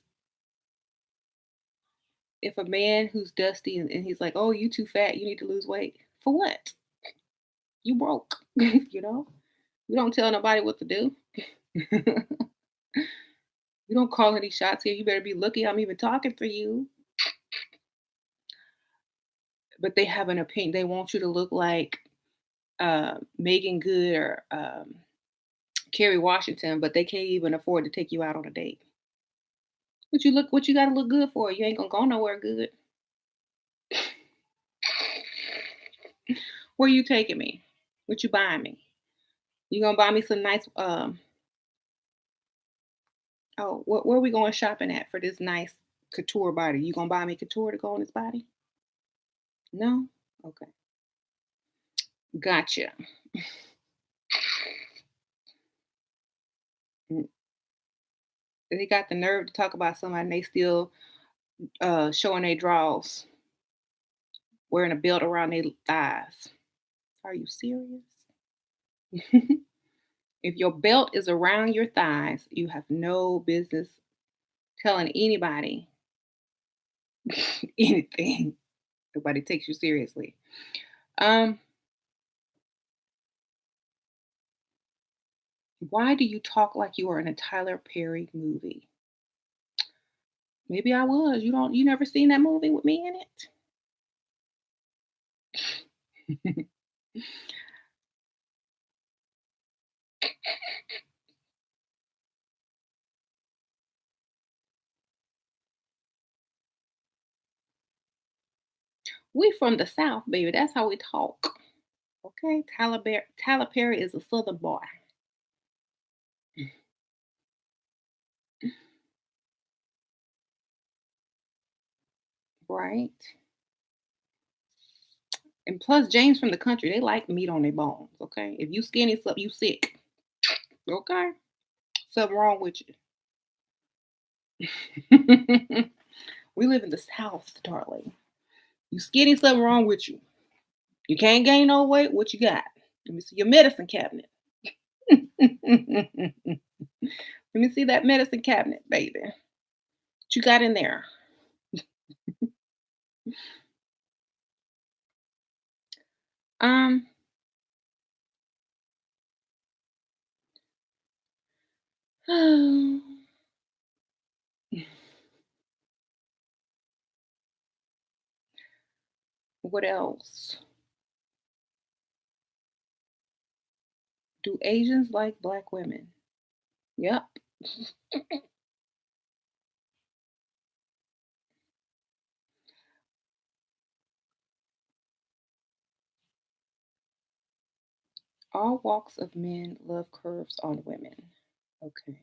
if a man who's dusty and he's like, "Oh, you too fat, you need to lose weight." For what? You broke. you know? You don't tell nobody what to do. you don't call any shots here. You better be lucky I'm even talking for you. But they have an opinion. They want you to look like Megan Good or Kerry Washington, but they can't even afford to take you out on a date. What you gotta look good for? You ain't gonna go nowhere good. Where you taking me? What you buying me? You gonna buy me some nice oh, where we going shopping at for this nice couture body? You gonna buy me couture to go on this body? No? Okay. Gotcha. Mm, they got the nerve to talk about somebody and they still showing their draws, wearing a belt around their thighs. Are you serious? If your belt is around your thighs, you have no business telling anybody anything. Nobody takes you seriously. Um, Why do you talk like you are in a Tyler Perry movie? Maybe I was. You never seen that movie with me in it? We from the South, baby. That's how we talk. Okay? Tyler Perry is a Southern boy. Right? And plus James from the country, they like meat on their bones, okay? If you skinny, you sick. Okay? Something wrong with you. We live in the South, darling. You skinny, something wrong with you. You can't gain no weight. What you got? Let me see your medicine cabinet. Let me see that medicine cabinet, baby. What you got in there? Um, what else? Do Asians like black women? Yep. All walks of men love curves on women. Okay.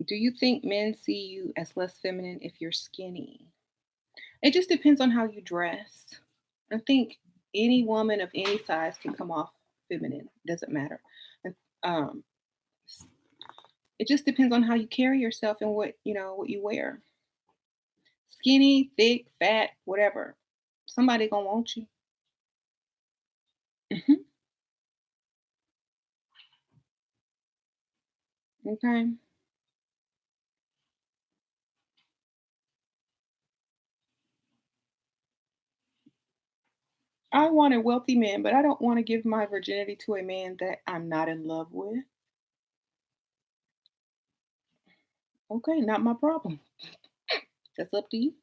Do you think men see you as less feminine if you're skinny? It just depends on how you dress. I think any woman of any size can come off feminine. Doesn't matter. And, s- it just depends on how you carry yourself and what you wear. Skinny, thick, fat, whatever. Somebody gonna want you. Mhm. Okay. I want a wealthy man, but I don't want to give my virginity to a man that I'm not in love with. Okay, not my problem. That's up to you.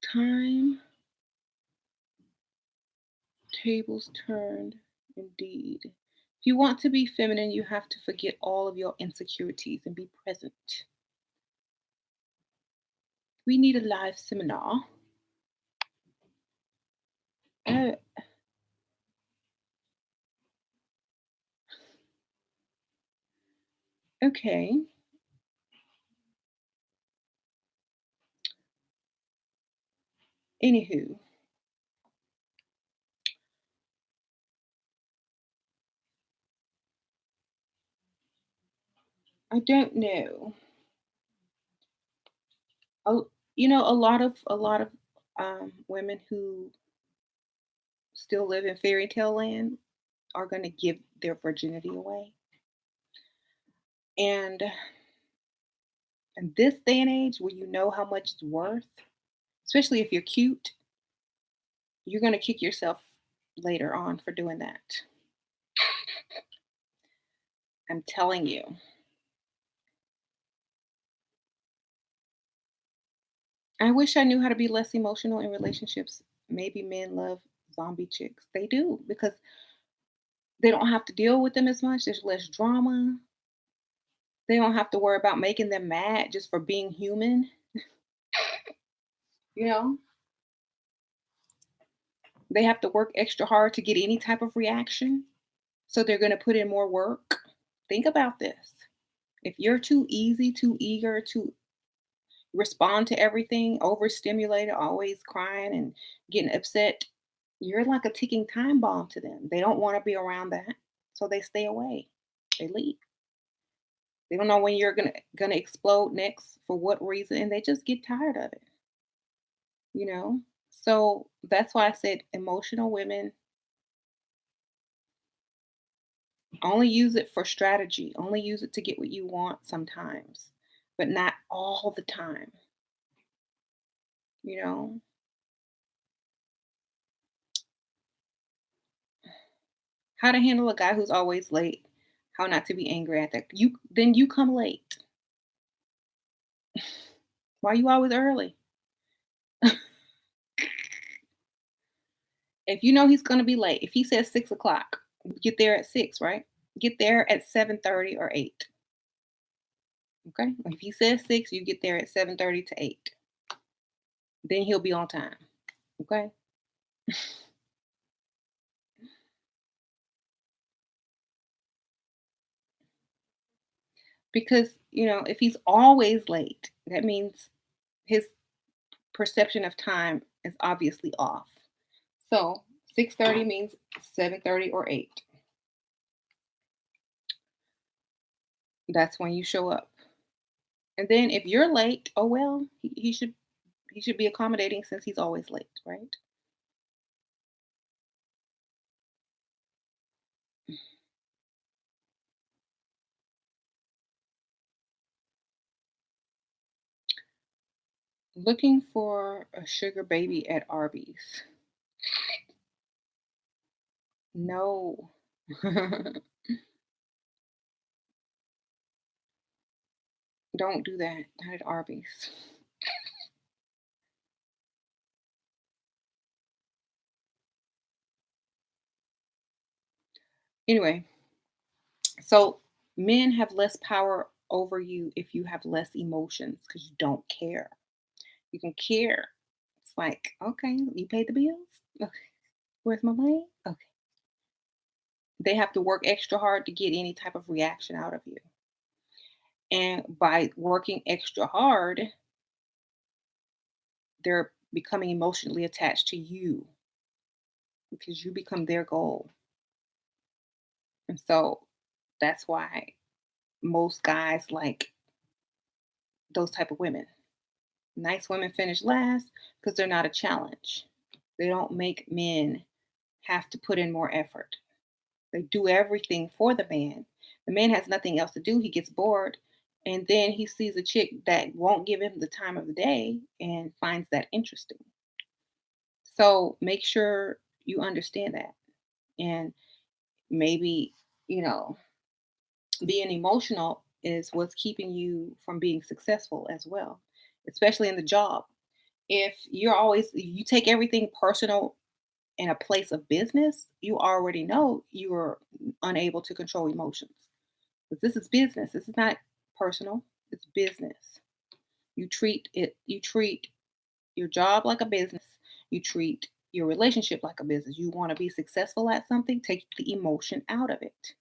Time, tables turned, indeed. If you want to be feminine, you have to forget all of your insecurities and be present. We need a live seminar. Oh, okay. Anywho, I don't know. A lot of women who still live in fairy tale land are going to give their virginity away. And in this day and age, where you know how much it's worth, especially if you're cute, you're going to kick yourself later on for doing that. I'm telling you. I wish I knew how to be less emotional in relationships. Maybe men love zombie chicks. They do because they don't have to deal with them as much. There's less drama. They don't have to worry about making them mad just for being human. You know, they have to work extra hard to get any type of reaction. So they're going to put in more work. Think about this. If you're too easy, too eager to respond to everything, overstimulated, always crying and getting upset, you're like a ticking time bomb to them. They don't want to be around that. So they stay away. They leave. They don't know when you're gonna explode next for what reason, and they just get tired of it, you know? So that's why I said emotional women only use it for strategy, only use it to get what you want sometimes, but not all the time, you know? How to handle a guy who's always late. How not to be angry at that. You come late. Why you always early? If you know he's gonna be late, if he says 6 o'clock, get there at 6, right? Get there at 7:30 or 8. Okay? If he says 6, you get there at 7:30 to 8. Then he'll be on time. Okay? Because, if he's always late, that means his perception of time is obviously off. So 6:30 means 7:30 or 8. That's when you show up. And then if you're late, oh well, he should be accommodating since he's always late, right? Looking for a sugar baby at Arby's. No. Don't do that. Not at Arby's. Anyway, so men have less power over you if you have less emotions because you don't care. You can care. It's like, okay, you paid the bills? Okay. Where's my money? Okay. They have to work extra hard to get any type of reaction out of you. And by working extra hard, they're becoming emotionally attached to you because you become their goal. And so that's why most guys like those type of women. Nice women finish last because they're not a challenge. They don't make men have to put in more effort. They do everything for the man. The man has nothing else to do. He gets bored. And then he sees a chick that won't give him the time of the day and finds that interesting. So make sure you understand that. And maybe, you know, being emotional is what's keeping you from being successful as well, especially in the job. If you take everything personal in a place of business, you already know you are unable to control emotions. But this is business. This is not personal. It's business. You treat your job like a business. You treat your relationship like a business. You want to be successful at something, take the emotion out of it.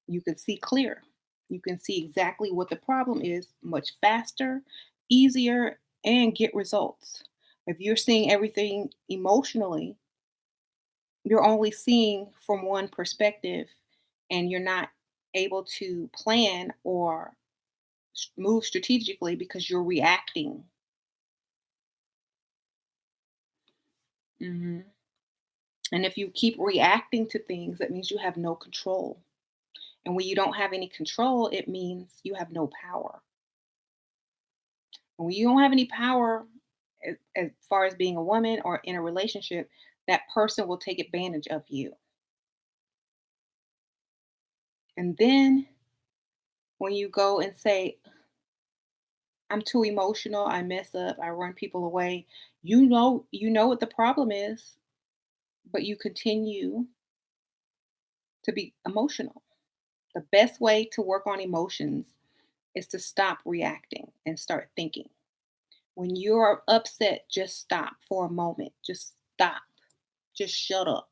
You can see clear. You can see exactly what the problem is much faster, easier, and get results. If you're seeing everything emotionally, you're only seeing from one perspective and you're not able to plan or move strategically because you're reacting. Mhm. And if you keep reacting to things, that means you have no control. And when you don't have any control, it means you have no power. And when you don't have any power, as far as being a woman or in a relationship, that person will take advantage of you. And then when you go and say, I'm too emotional, I mess up, I run people away, you know what the problem is, but you continue to be emotional. The best way to work on emotions is to stop reacting and start thinking. When you're upset, just stop for a moment. Just stop. Just shut up.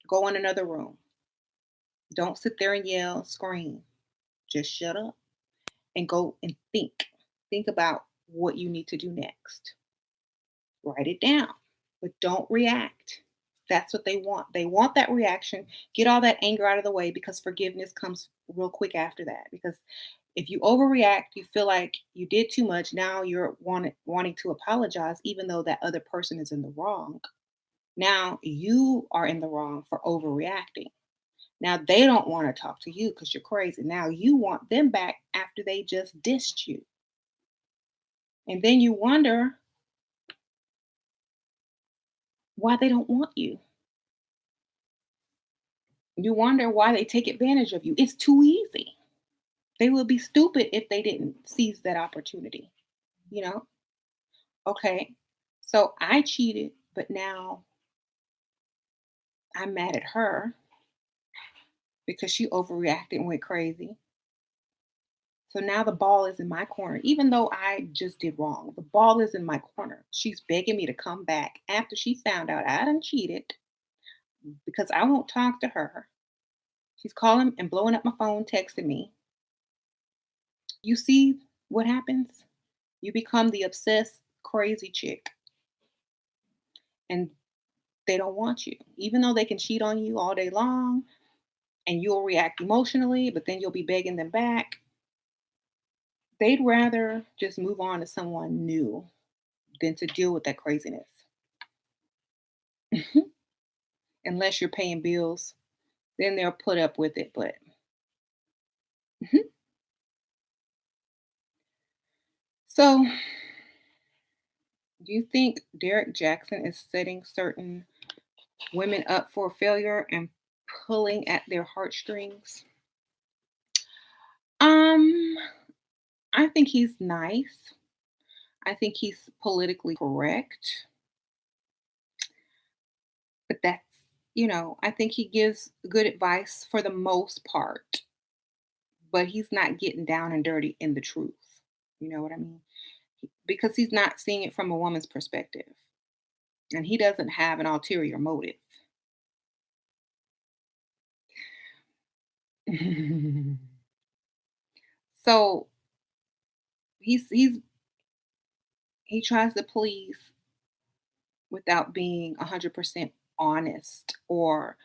Go in another room. Don't sit there and yell, scream. Just shut up and go and think. Think about what you need to do next. Write it down, but don't react. That's what they want. They want that reaction. Get all that anger out of the way because forgiveness comes real quick after that. Because if you overreact, you feel like you did too much. Now you're wanting to apologize, even though that other person is in the wrong. Now you are in the wrong for overreacting. Now they don't want to talk to you because you're crazy. Now you want them back after they just dissed you. And then you wonder why they don't want you. You wonder why they take advantage of you. It's too easy. They would be stupid if they didn't seize that opportunity, you know? Okay. So I cheated, but now I'm mad at her because she overreacted and went crazy. So now the ball is in my corner. Even though I just did wrong, the ball is in my corner. She's begging me to come back after she found out I done cheated because I won't talk to her. She's calling and blowing up my phone, texting me. You see what happens? You become the obsessed, crazy chick, and they don't want you. Even though they can cheat on you all day long and you'll react emotionally, but then you'll be begging them back. They'd rather just move on to someone new than to deal with that craziness. Unless you're paying bills, then they'll put up with it. But Mhm. So, do you think Derek Jackson is setting certain women up for failure and pulling at their heartstrings? Um, I think he's nice. I think he's politically correct, but I think he gives good advice for the most part, but he's not getting down and dirty in the truth. You know what I mean? Because he's not seeing it from a woman's perspective and he doesn't have an ulterior motive. So he tries to please without being 100% honest, or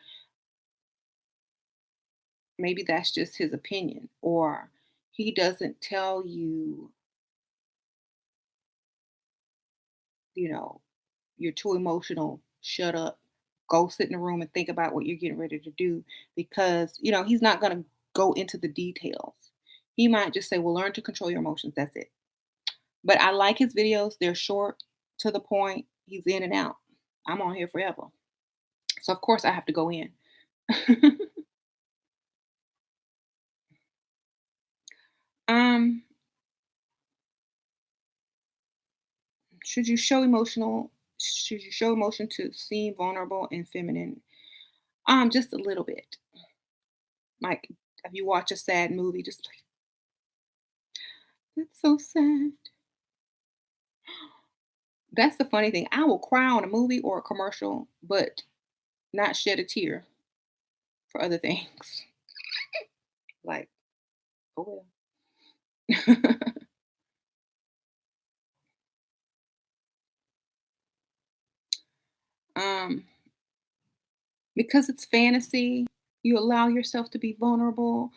maybe that's just his opinion, or he doesn't tell you, you know, you're too emotional, shut up, go sit in the room and think about what you're getting ready to do, because he's not going to go into the details. He might just say, well, learn to control your emotions, that's it. But I like his videos. They're short, to the point. He's in and out. I'm on here forever. So of course I have to go in. um, should you show emotion to seem vulnerable and feminine? Just a little bit. Like if you watch a sad movie, just like, that's so sad. That's the funny thing. I will cry on a movie or a commercial, but not shed a tear for other things. Like, oh well. um, because it's fantasy, you allow yourself to be vulnerable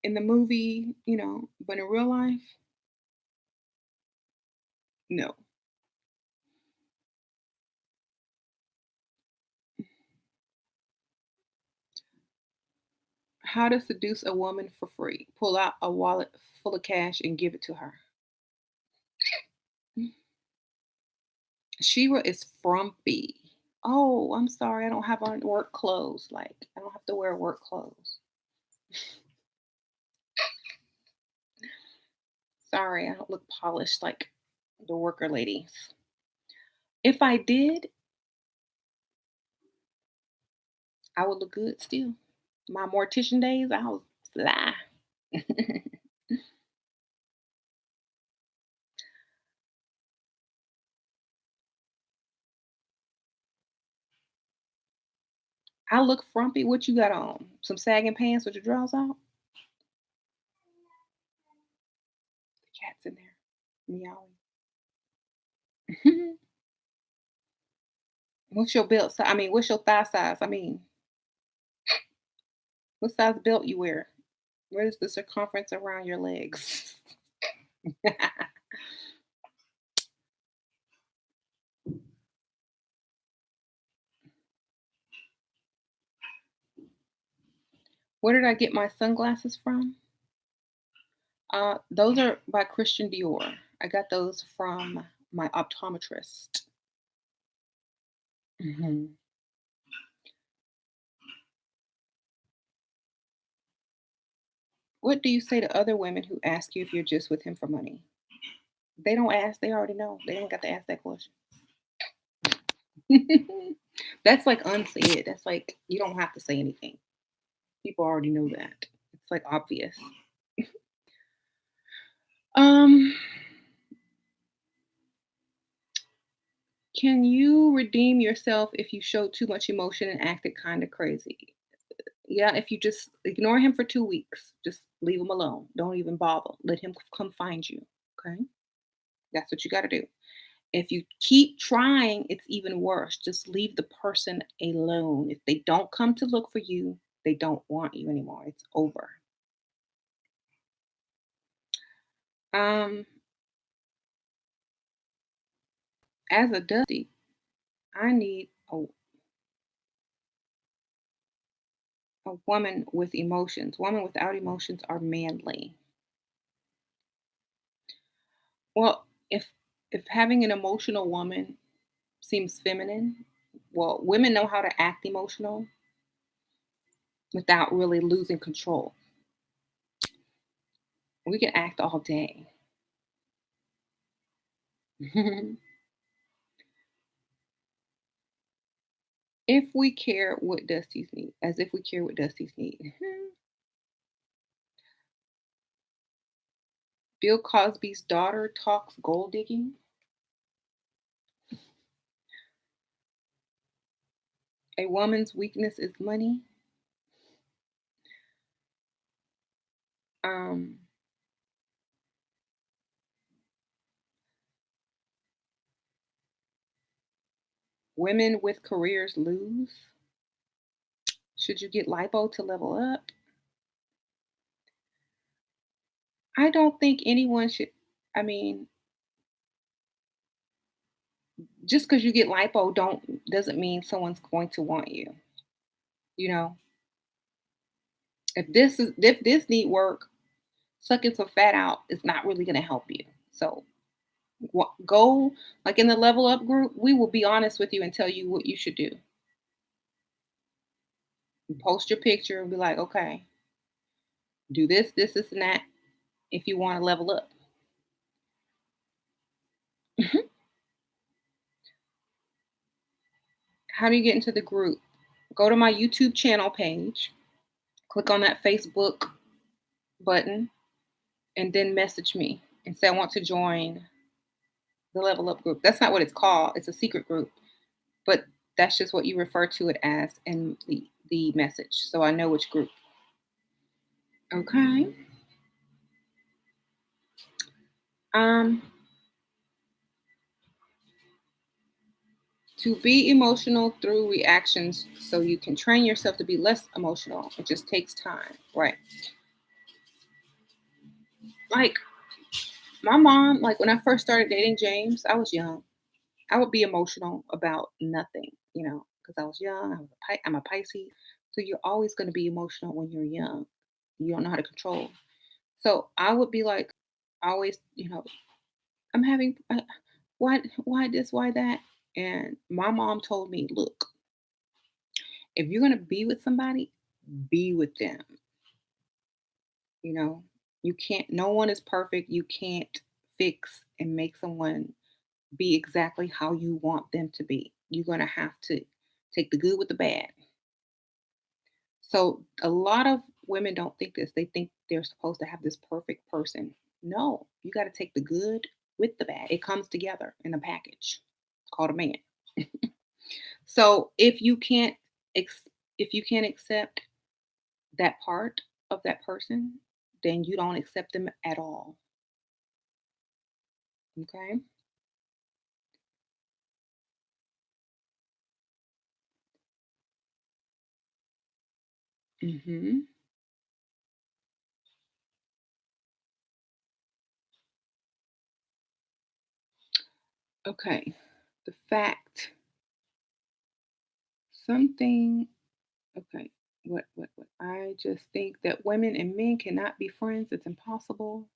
in the movie, but in real life, no. How to seduce a woman for free. Pull out a wallet full of cash and give it to her. Shira is frumpy. Oh, I'm sorry. I don't have on work clothes. Like, I don't have to wear work clothes. Sorry, I don't look polished like the worker ladies. If I did, I would look good still. My mortician days, I was fly. I look frumpy. What you got on? Some sagging pants with your drawers out? The cat's in there meowing. What's your belt size? I mean, what's your thigh size? I mean, what size belt you wear? What is the circumference around your legs? Where did I get my sunglasses from? Those are by Christian Dior. I got those from my optometrist. Mhm. What do you say to other women who ask you if you're just with him for money? They don't ask, they already know. They ain't got to ask that question. That's like unsaid. That's like you don't have to say anything. People already know that. It's like obvious. Um, can you redeem yourself if you showed too much emotion and acted kind of crazy? Yeah, if you just ignore him for 2 weeks, just leave him alone. Don't even bother. Let him come find you. Okay, that's what you got to do. If you keep trying, it's even worse. Just leave the person alone. If they don't come to look for you, they don't want you anymore. It's over. Um, as a dusty, I need a woman with emotions. Women without emotions are manly. Well, if having an emotional woman seems feminine, well, women know how to act emotional without really losing control. We can act all day. If we care what Dusty's need, as if we care what Dusty's need. Bill Cosby's daughter talks gold digging. A woman's weakness is money. Um, women with careers lose. Should you get lipo to level up? I don't think anyone should. I mean, just because you get lipo don't doesn't mean someone's going to want you. You know, if this need work, sucking some fat out is not really going to help you. So go like in the level up group. We will be honest with you and tell you what you should do. Post your picture and be like, okay, do this, and that if you want to level up. How do you get into the group? Go to my YouTube channel page, click on that Facebook button, and then message me and say I want to join the level up group. That's not what it's called. It's a secret group, but that's just what you refer to it as in the message. So I know which group. Okay. Um, to be emotional through reactions so you can train yourself to be less emotional. It just takes time. Right. Like my mom, like when I first started dating James, I was young. I would be emotional about nothing, because I was young. I'm a Pisces. So you're always going to be emotional when you're young. You don't know how to control. So I would be like, always, I'm having, why this, why that? And my mom told me, look, if you're going to be with somebody, be with them. You know, you can't, no one is perfect. You can't fix and make someone be exactly how you want them to be. You're going to have to take the good with the bad. So a lot of women don't think this. They think they're supposed to have this perfect person. No, you got to take the good with the bad. It comes together in a package called a man. So if you can't accept that part of that person, then you don't accept them at all. Okay? Mhm. Okay. The fact something okay. What? I just think that women and men cannot be friends. It's impossible.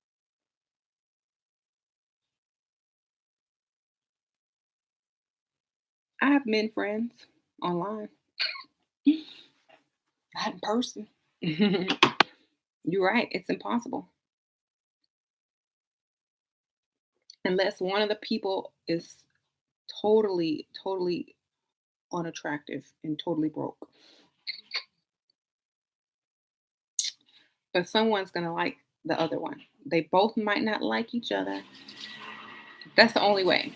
I have men friends online, not in person. You're right. It's impossible unless one of the people is totally unattractive and totally broke. But someone's gonna like the other one. They both might not like each other. That's the only way.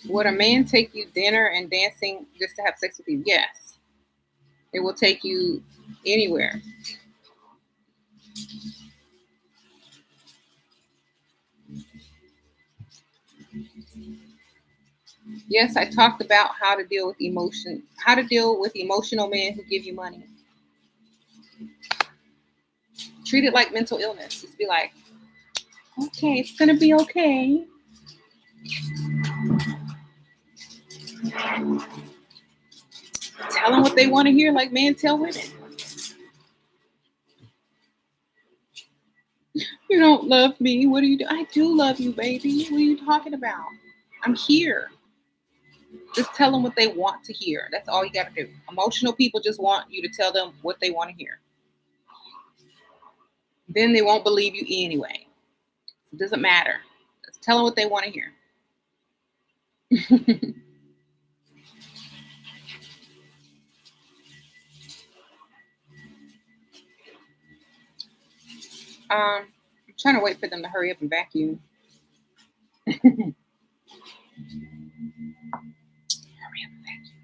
Would a man take you dinner and dancing just to have sex with you? Yes. It will take you anywhere. Yes, I talked about how to deal with emotion, how to deal with emotional men who give you money. Treat it like mental illness. Just be like, okay, it's gonna be okay. Tell them what they want to hear, like men tell women. You don't love me. What do you do? I do love you, baby. What are you talking about? I'm here. Just tell them what they want to hear. That's all you got to do. Emotional people just want you to tell them what they want to hear. Then they won't believe you anyway. It doesn't matter. Just tell them what they want to hear. I'm trying to wait for them to hurry up and vacuum. Hurry up and vacuum.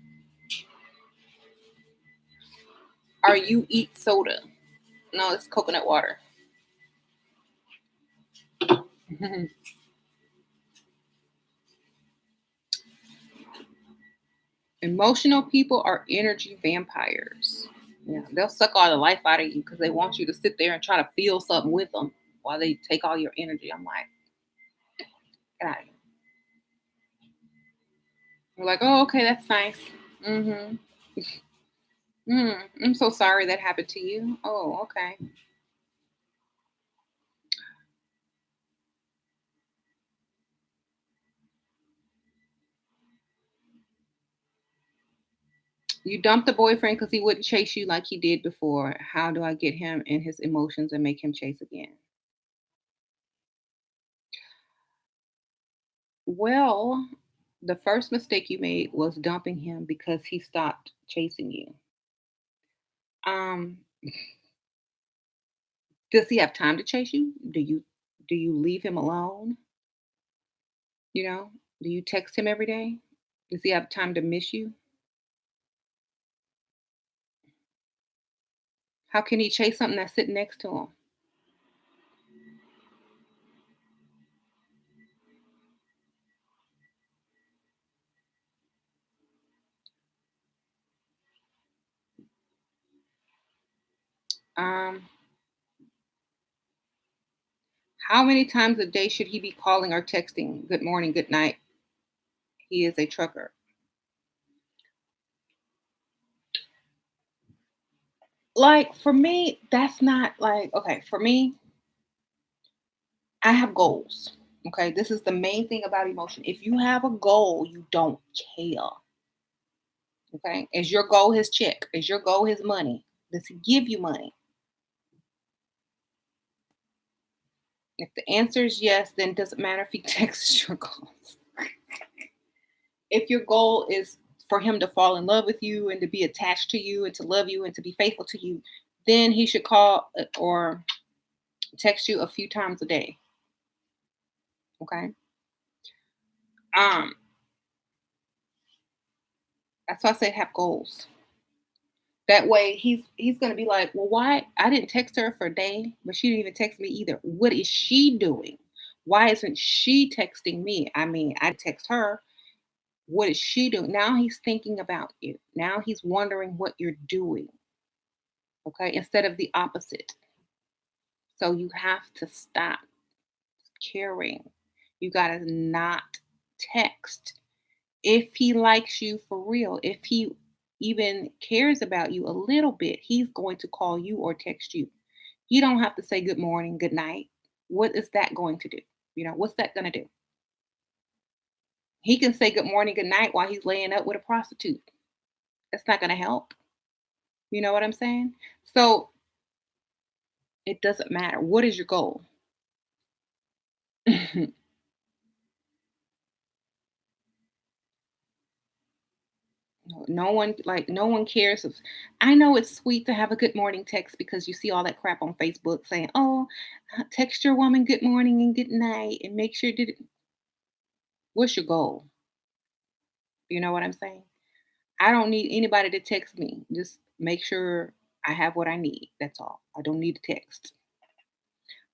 Are you eat soda? No, it's coconut water. Emotional people are energy vampires. Yeah, they'll suck all the life out of you because they want you to sit there and try to feel something with them while they take all your energy. I'm like, get out of here. We're like, oh, okay, that's nice. Mm-hmm. I'm so sorry that happened to you. Oh, okay. You dumped the boyfriend because he wouldn't chase you like he did before. How do I get him in his emotions and make him chase again? Well, the first mistake you made was dumping him because he stopped chasing you. Um, does he have time to chase you? Do you leave him alone? You know, do you text him every day? Does he have time to miss you? How can he chase something that's sitting next to him? Um, how many times a day should he be calling or texting? Good morning, good night. He is a trucker. Like for me, that's not like okay. For me, I have goals. Okay, this is the main thing about emotion. If you have a goal, you don't care. Okay, is your goal his check? Is your goal his money? Does he give you money? If the answer is yes, then it doesn't matter if he texts your goals. If your goal is for him to fall in love with you and to be attached to you and to love you and to be faithful to you, then he should call or text you a few times a day. Okay. Um, that's why I say have goals. That way he's gonna be like, well, why I didn't text her for a day, but she didn't even text me either. What is she doing? Why isn't she texting me? I mean, I text her. What is she doing? Now he's thinking about you. Now he's wondering what you're doing. Okay, instead of the opposite. So you have to stop caring. You gotta not text. If he likes you for real, if he even cares about you a little bit, he's going to call you or text you. You don't have to say good morning, good night. What is that going to do? What's that going to do? He can say good morning, good night while he's laying up with a prostitute. It's not going to help. You know what I'm saying? So it doesn't matter. What is your goal? No one cares if I know it's sweet to have a good morning text because you see all that crap on Facebook saying, "Oh, text your woman good morning and good night and make sure did it." What's your goal? You know what I'm saying? I don't need anybody to text me. Just make sure I have what I need. That's all. I don't need a text.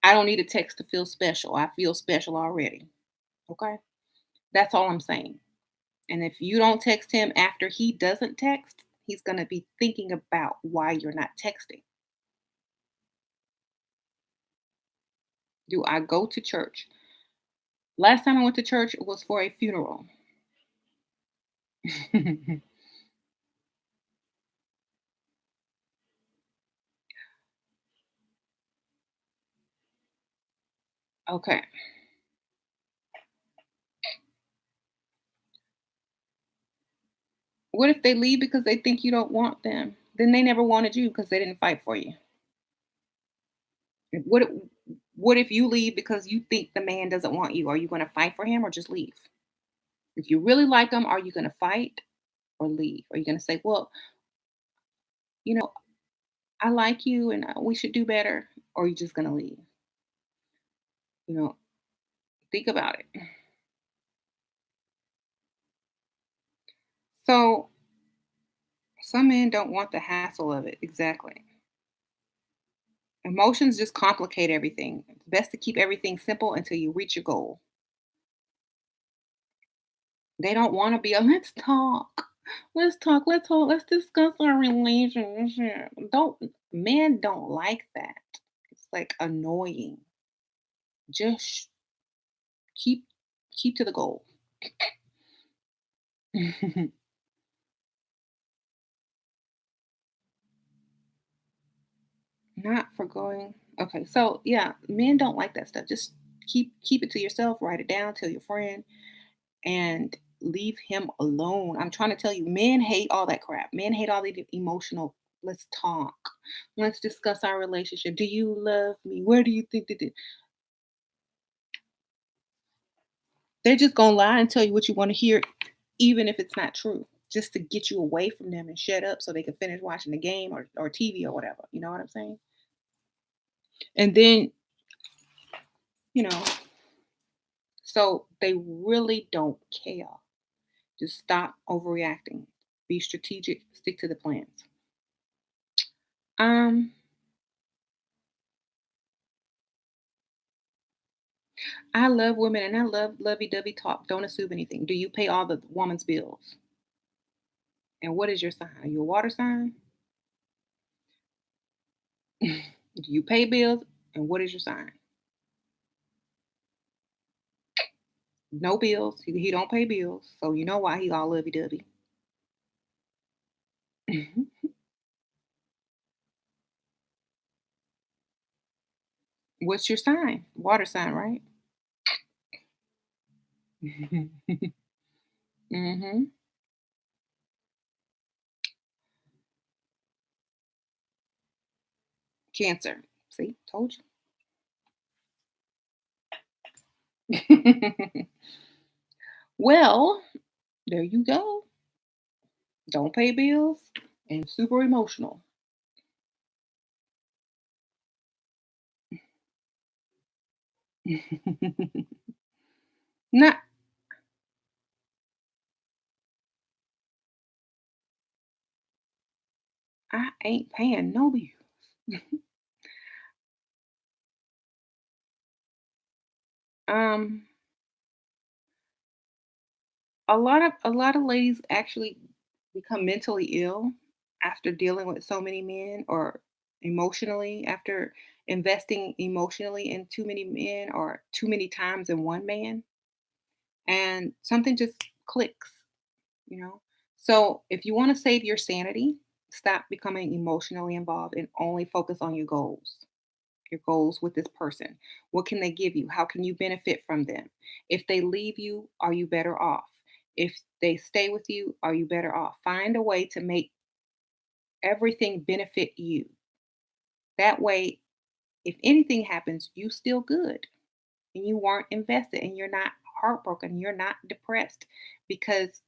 I don't need a text to feel special. I feel special already. Okay? That's all I'm saying. And if you don't text him after he doesn't text, he's going to be thinking about why you're not texting. Do I go to church? Last time I went to church was for a funeral. Okay. What if they leave because they think you don't want them? Then they never wanted you because they didn't fight for you. What what if you leave because you think the man doesn't want you? Are you going to fight for him or just leave? If you really like him, are you going to fight or leave? Are you going to say, "Well, you know, I like you and we should do better," or are you just going to leave? You know, think about it. So, some men don't want the hassle of it. Exactly. Emotions just complicate everything. It's best to keep everything simple until you reach your goal. They don't want to be a let's talk. Let's talk. Let's hold. Let's discuss our relationship. Don't Men don't like that. It's like annoying. Just keep keep to the goal. Not for going. Okay, so yeah, men don't like that stuff. Just keep it to yourself. Write it down. Tell your friend and leave him alone. I'm trying to tell you, men hate all that crap. Men hate all the emotional. Let's talk. Let's discuss our relationship. Do you love me? Where do you think that they're just gonna lie and tell you what you want to hear, even if it's not true, just to get you away from them and shut up so they can finish watching the game or TV or whatever. You know what I'm saying? And then, you know, so they really don't care. Just stop overreacting. Be strategic. Stick to the plans. Um, I love women and I love lovey-dovey talk. Don't assume anything. Do you pay all the woman's bills? And what is your sign? Are you a water sign? Do you pay bills? And what is your sign? No bills. He don't pay bills. So you know why he all lovey-dovey. What's your sign? Water sign, right? hmm Cancer. See, told you. Well, there you go. Don't pay bills and super emotional. Not I ain't paying no bills. um a lot of ladies actually become mentally ill after dealing with so many men or emotionally after investing emotionally in too many men or too many times in one man and something just clicks, you know. So if you want to save your sanity, stop becoming emotionally involved and only focus on your goals with this person. What can they give you? How can you benefit from them? If they leave you, are you better off? If they stay with you, are you better off? Find a way to make everything benefit you. That way, if anything happens, you still good and you weren't invested and you're not heartbroken, you're not depressed because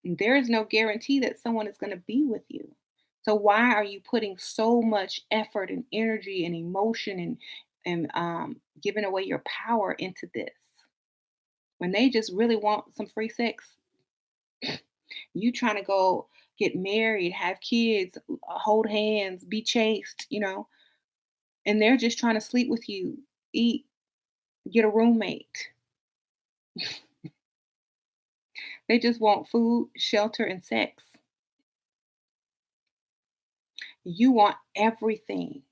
there is no guarantee that someone is going to be with you. So why are you putting so much effort and energy and emotion and giving away your power into this when they just really want some free sex? You trying to go get married, have kids, hold hands, be chaste, and they're just trying to sleep with you, eat, get a roommate. They just want food, shelter, and sex. You want everything.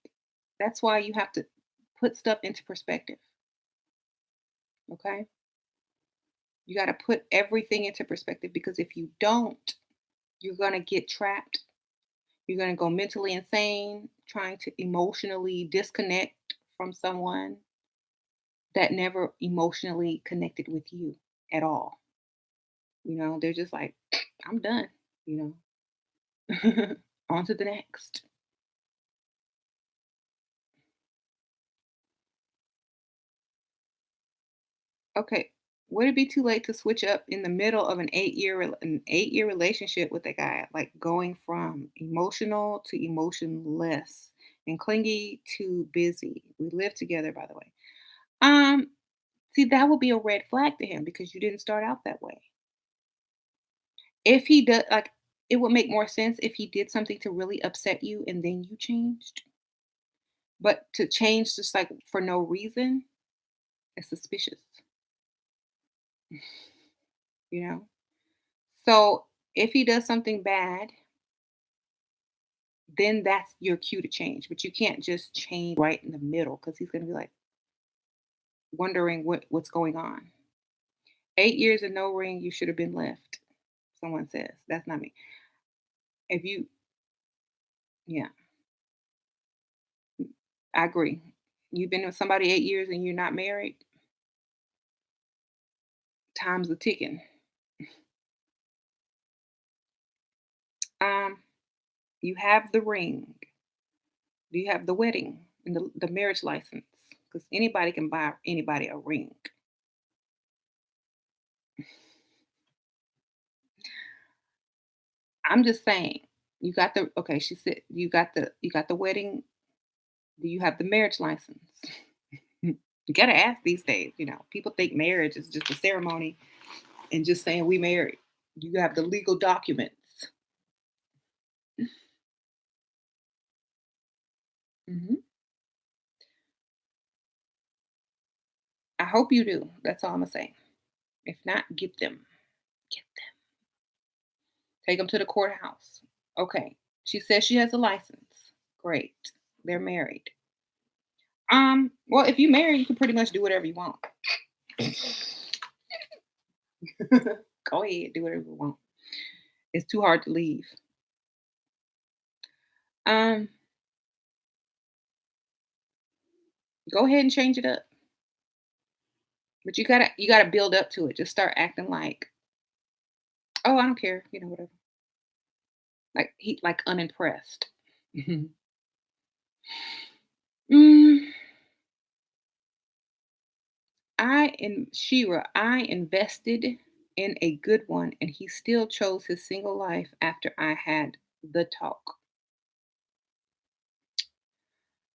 That's why you have to put stuff into perspective. Okay. You got to put everything into perspective because if you don't, you're going to get trapped. You're going to go mentally insane, trying to emotionally disconnect from someone that never emotionally connected with you at all. They're just like, I'm done, you on to the next. Okay. Would it be too late to switch up in the middle of an 8-year relationship with a guy, like going from emotional to emotionless and clingy to busy? We live together, by the way. Um, See, that would be a red flag to him because you didn't start out that way. If he does, like, it would make more sense if he did something to really upset you and then you changed. But to change just like for no reason is suspicious, you know? So if he does something bad, then that's your cue to change. But you can't just change right in the middle because he's gonna be like wondering what's going on. 8 years and no ring, you should have been left. Someone says. That's not me. If you Yeah, I agree. You've been with somebody 8 years and you're not married, time's a ticking. Um, you have the ring. Do you have the wedding and the marriage license? Because anybody can buy anybody a ring. I'm just saying, you got the okay, she said you got the wedding. Do you have the marriage license? You gotta ask these days, People think marriage is just a ceremony and just saying we married. You have the legal documents. Mhm. I hope you do. That's all I'm gonna say. If not, get them. Get them. Take them to the courthouse. Okay. She says she has a license. Great. They're married. Well, if you marry, you can pretty much do whatever you want. Go ahead, do whatever you want. It's too hard to leave. Um, Go ahead and change it up. But you gotta build up to it. Just start acting like, oh, I don't care, whatever. Like unimpressed. Mhm. Mm, I invested in a good one and he still chose his single life after I had the talk.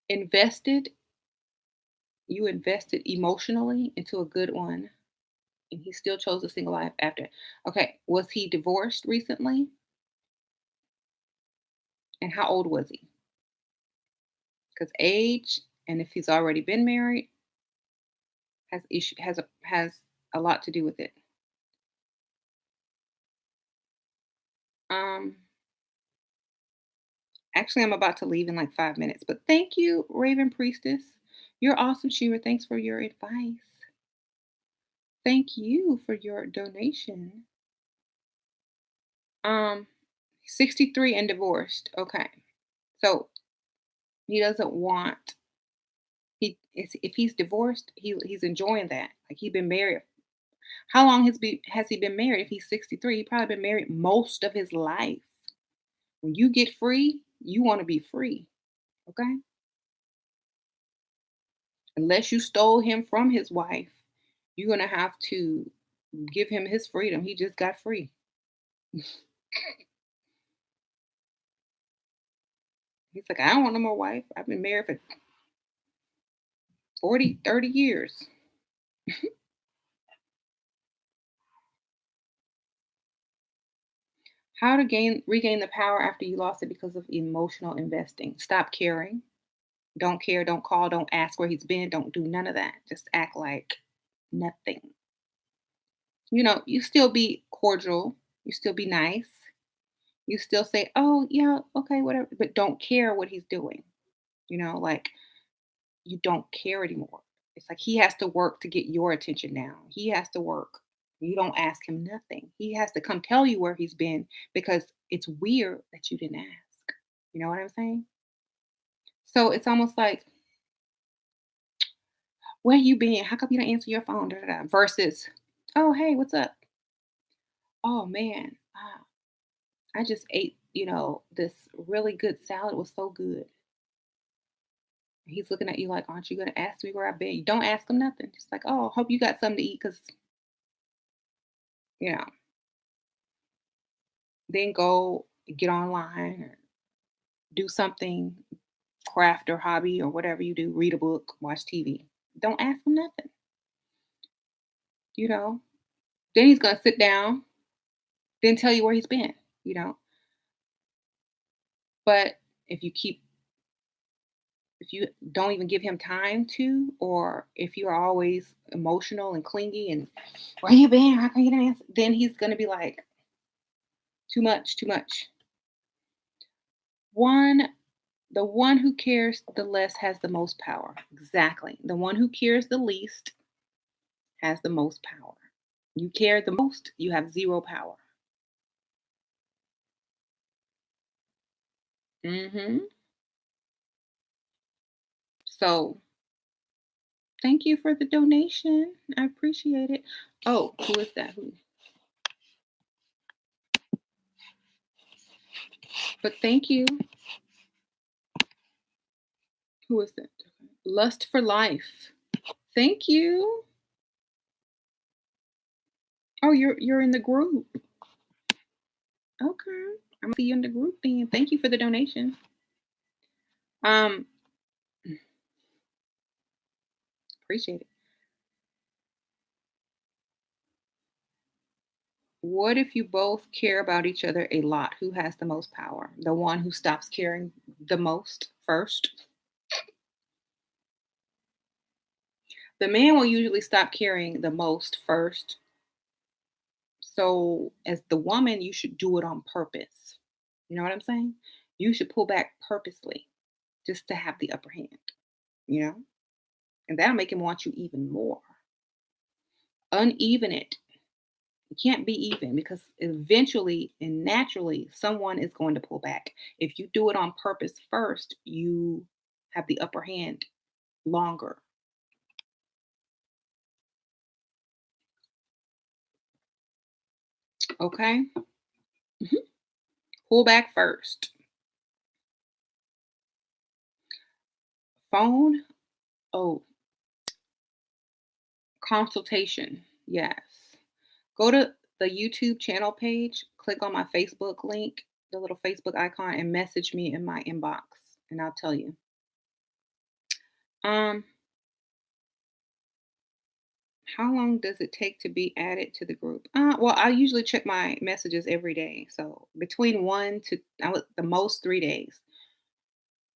Invested, you invested emotionally into a good one and he still chose a single life after. Okay, was he divorced recently? And how old was he? Because age and if he's already been married has a lot to do with it. Um, Actually, I'm about to leave in like 5 minutes, but thank you, Raven Priestess. You're awesome, Shira. Thanks for your advice. Thank you for your donation. Um, 63 and divorced. Okay. So he doesn't want if he's divorced, he's enjoying that. Like he's been married. How long has he been married? If he's 63, he probably been married most of his life. When you get free, you want to be free. Okay. Unless you stole him from his wife, you're gonna have to give him his freedom. He just got free. He's like, I don't want no more wife. I've been married for 40, 30 years. How to regain the power after you lost it because of emotional investing. Stop caring. Don't care, don't call, don't ask where he's been, don't do none of that. Just act like nothing. You still be cordial, you still be nice, you still say, "Oh, yeah, okay, whatever," but don't care what he's doing. Like you don't care anymore. It's like he has to work to get your attention now. He has to work. You don't ask him nothing. He has to come tell you where he's been because it's weird that you didn't ask. You know what I'm saying? So it's almost like, where you been? How come you don't answer your phone? Da, da, da. Versus, oh, hey, what's up? Oh man, I just ate, this really good salad. It was so good. He's looking at you like, aren't you gonna ask me where I've been? You don't ask him nothing. Just like, oh, hope you got something to eat, because you know. Then go get online or do something, craft or hobby or whatever you do. Read a book, watch TV. Don't ask him nothing. You know. Then he's gonna sit down, then tell you where he's been. You know. But if you keep if you don't even give him time to, or if you're always emotional and clingy and where you been? How come you didn't answer? Then he's gonna be like, too much, too much. One the one who cares the less has the most power. Exactly. The one who cares the least has the most power. You care the most, you have zero power. Hmm. So thank you for the donation. I appreciate it. Oh, who is that? But thank you. Who is that? Lust for life. Thank you. Oh, you're in the group. Okay. I'm gonna see you in the group then. Thank you for the donation. Um, Appreciate it. What if you both care about each other a lot? Who has the most power? The one who stops caring the most first? The man will usually stop caring the most first. So, as the woman, you should do it on purpose. You know what I'm saying? You should pull back purposely just to have the upper hand, you know? And that'll make him want you even more. Uneven it. You can't be even, because eventually and naturally someone is going to pull back. If you do it on purpose first, you have the upper hand longer. Okay? Mhm. Pull back first. Phone, oh, consultation. Yes. Go to the YouTube channel page, click on my Facebook link, the little Facebook icon, and message me in my inbox, and I'll tell you. Um, how long does it take to be added to the group? Well, I usually check my messages every day, so between the most 3 days,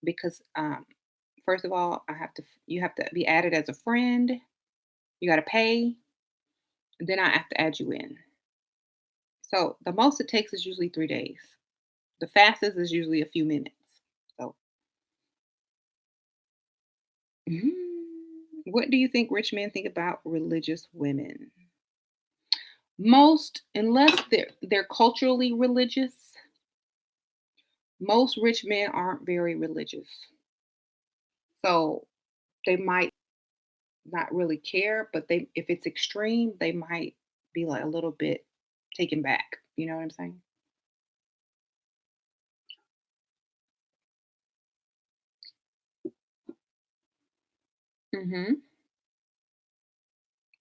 because first of all, you have to be added as a friend. You got to pay, and then I have to add you in. So the most it takes is usually 3 days. The fastest is usually a few minutes. So, what do you think rich men think about religious women? Unless they're culturally religious, most rich men aren't very religious. So they might not really care, but they if it's extreme, they might be like a little bit taken back. You know what I'm saying? Mhm.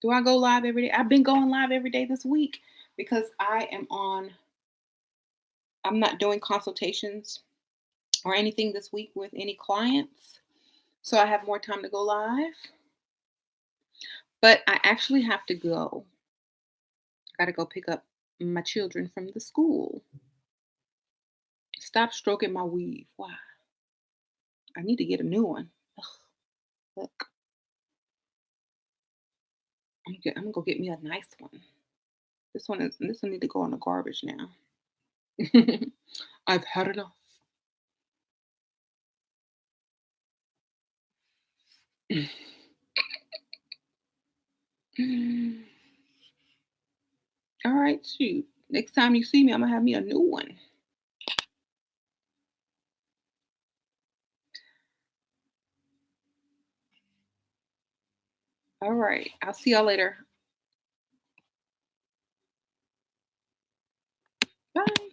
Do I go live every day? I've been going live every day this week because I'm not doing consultations or anything this week with any clients. So I have more time to go live. But I actually have to go. I gotta go pick up my children from the school. Stop stroking my weave. Why? I need to get a new one. Ugh, look, I'm gonna go get me a nice one. This one need to go in the garbage now. I've had enough. All right, shoot. Next time you see me, I'm gonna have me a new one. All right. I'll see y'all later. Bye.